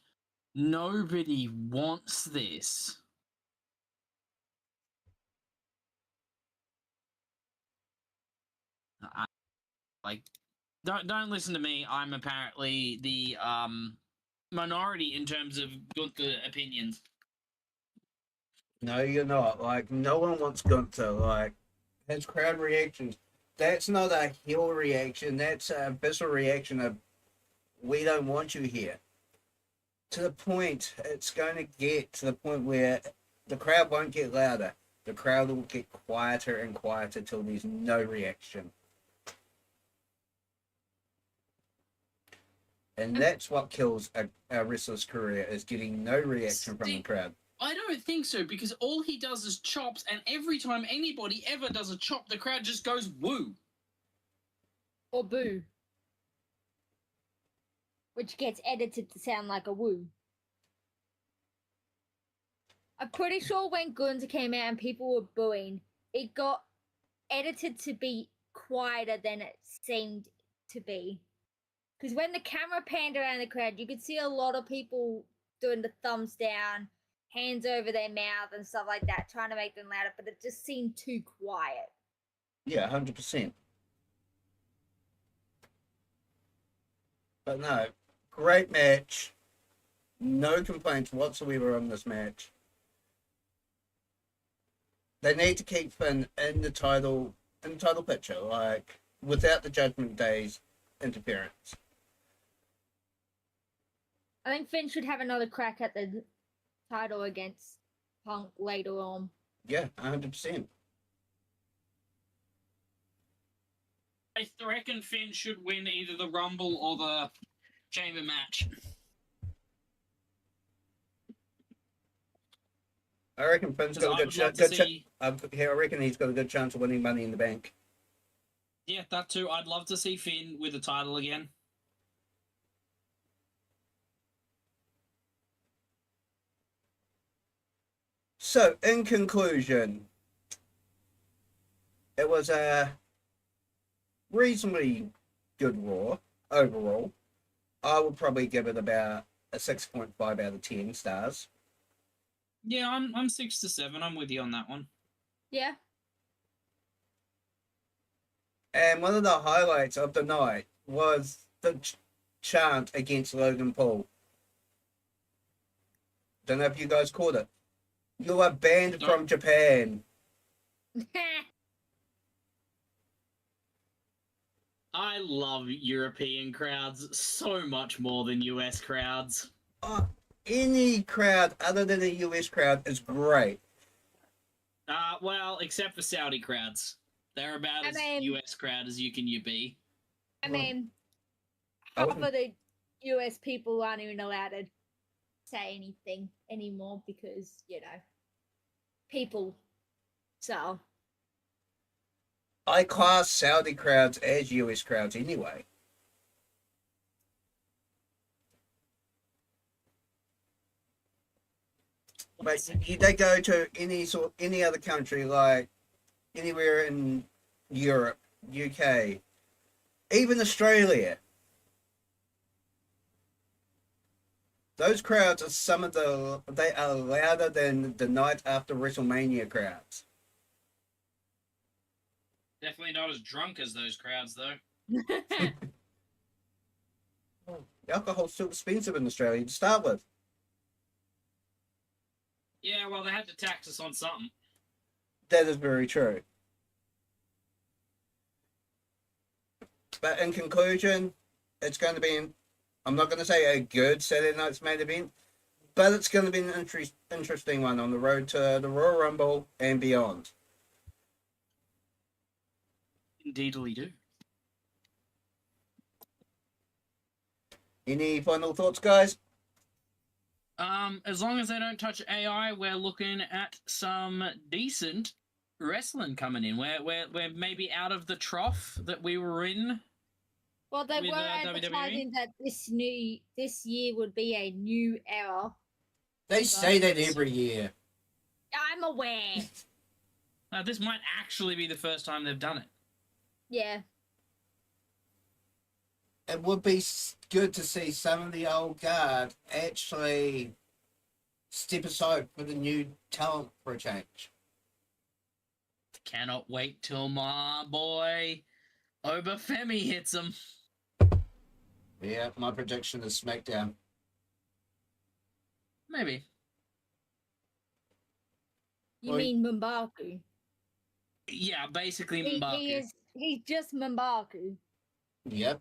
nobody wants this. Like, don't listen to me. I'm apparently the minority in terms of Gunther opinions. No, you're not. Like, no one wants Gunther. Like, his crowd reactions, that's not a heel reaction. That's a visceral reaction of, we don't want you here. To the point, it's going to get to the point where the crowd won't get louder. The crowd will get quieter and quieter till there's no reaction. And that's what kills a wrestler's career, is getting no reaction from the crowd. I don't think so, because all he does is chops, and every time anybody ever does a chop, the crowd just goes woo. Or boo. Which gets edited to sound like a woo. I'm pretty sure when Gunther came out and people were booing, it got edited to be quieter than it seemed to be. Because when the camera panned around the crowd, you could see a lot of people doing the thumbs down, hands over their mouth and stuff like that, trying to make them louder, but it just seemed too quiet. Yeah, 100%. But no, great match. No complaints whatsoever on this match. They need to keep Finn in the title picture, like, without the Judgment Day's interference. I think Finn should have another crack at the title against Punk later on. Yeah, 100%. I reckon Finn should win either the Rumble or the Chamber match. I reckon Finn's got a good chance. I reckon he's got a good chance of winning Money in the Bank. Yeah, that too. I'd love to see Finn with the title again. So, in conclusion, it was a reasonably good Raw overall. I would probably give it about a 6.5 out of 10 stars. Yeah, I'm 6 to 7. I'm with you on that one. Yeah. And one of the highlights of the night was the chant against Logan Paul. Don't know if you guys caught it. You are banned from Japan. I love European crowds so much more than US crowds. Any crowd other than a US crowd is great. Well, except for Saudi crowds. They're about as US crowd as you can be. I mean, half of the US people aren't even allowed to say anything anymore because, you know, people. So. I class Saudi crowds as US crowds anyway. But they go to any other country, like anywhere in Europe, UK, even Australia. Those crowds are they are louder than the night after WrestleMania crowds. Definitely not as drunk as those crowds, though. The alcohol's still expensive in Australia to start with. Yeah, well, they had to tax us on something. That is very true. But in conclusion, it's going to be, I'm not going to say a good Saturday night's main event, but it's going to be an interesting one on the road to the Royal Rumble and beyond. Indeedly do. Any final thoughts, guys? As long as they don't touch AI, we're looking at some decent wrestling coming in. We're maybe out of the trough that we were in. Well, they With, were WWE? advertising that this year would be a new era. They say that every year. I'm aware. This might actually be the first time they've done it. Yeah. It would be good to see some of the old guard actually step aside for the new talent for a change. Cannot wait till my boy Obafemi hits him. Yeah, my prediction is SmackDown. Maybe. You Well, mean Mbaku? Yeah, basically He's M'Baku. just Mbaku. Yep.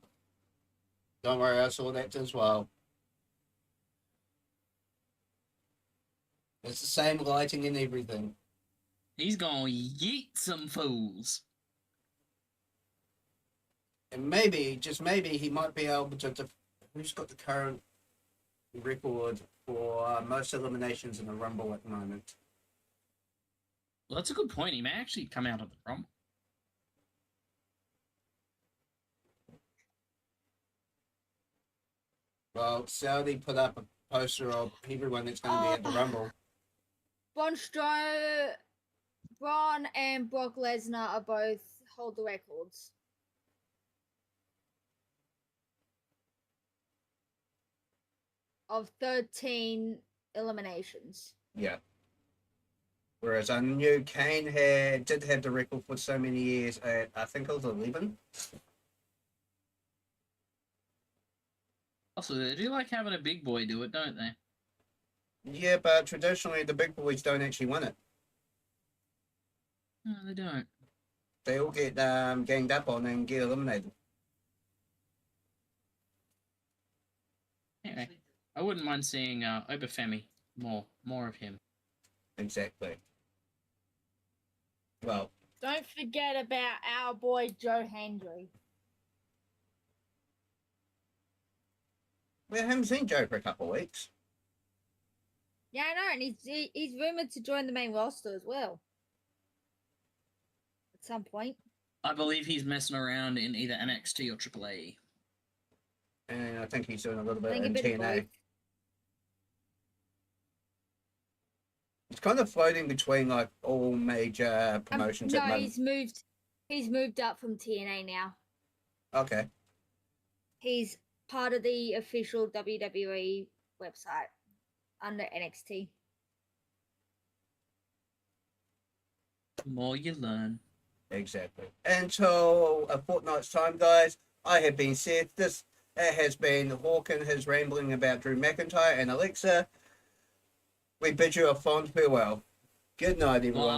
Don't worry, I saw that as well. It's the same lighting and everything. He's gonna yeet some fools. And maybe, just maybe, he might be able to who's got the current record for most eliminations in the Rumble at the moment? Well, that's a good point. He may actually come out of the Rumble. Well, Saudi put up a poster of everyone that's going to be at the Rumble. Braun and Brock Lesnar are both hold the records. Of 13 eliminations. Yeah. Whereas I knew Kane did have the record for so many years at, I think it was 11. Also, they do like having a big boy do it, don't they? Yeah, but traditionally the big boys don't actually win it. No, they don't. They all get ganged up on and get eliminated. Anyway, I wouldn't mind seeing Obafemi more of him. Exactly. Well, Don't forget about our boy Joe Hendry. we haven't seen Joe for a couple of weeks. Yeah, I know, and he's rumored to join the main roster as well. At some point. I believe he's messing around in either NXT or AAA. And I think he's doing a little I bit think a in bit of TNA. both. It's kind of floating between like all major promotions at the No, moment. he's moved up from TNA now. Okay. He's part of the official WWE website under NXT. The more you learn. Exactly. Until a fortnight's time, guys, I have been Seth. This has been Hawken, his rambling about Drew McIntyre and Alexa. We bid you a fond farewell. Good night, everyone.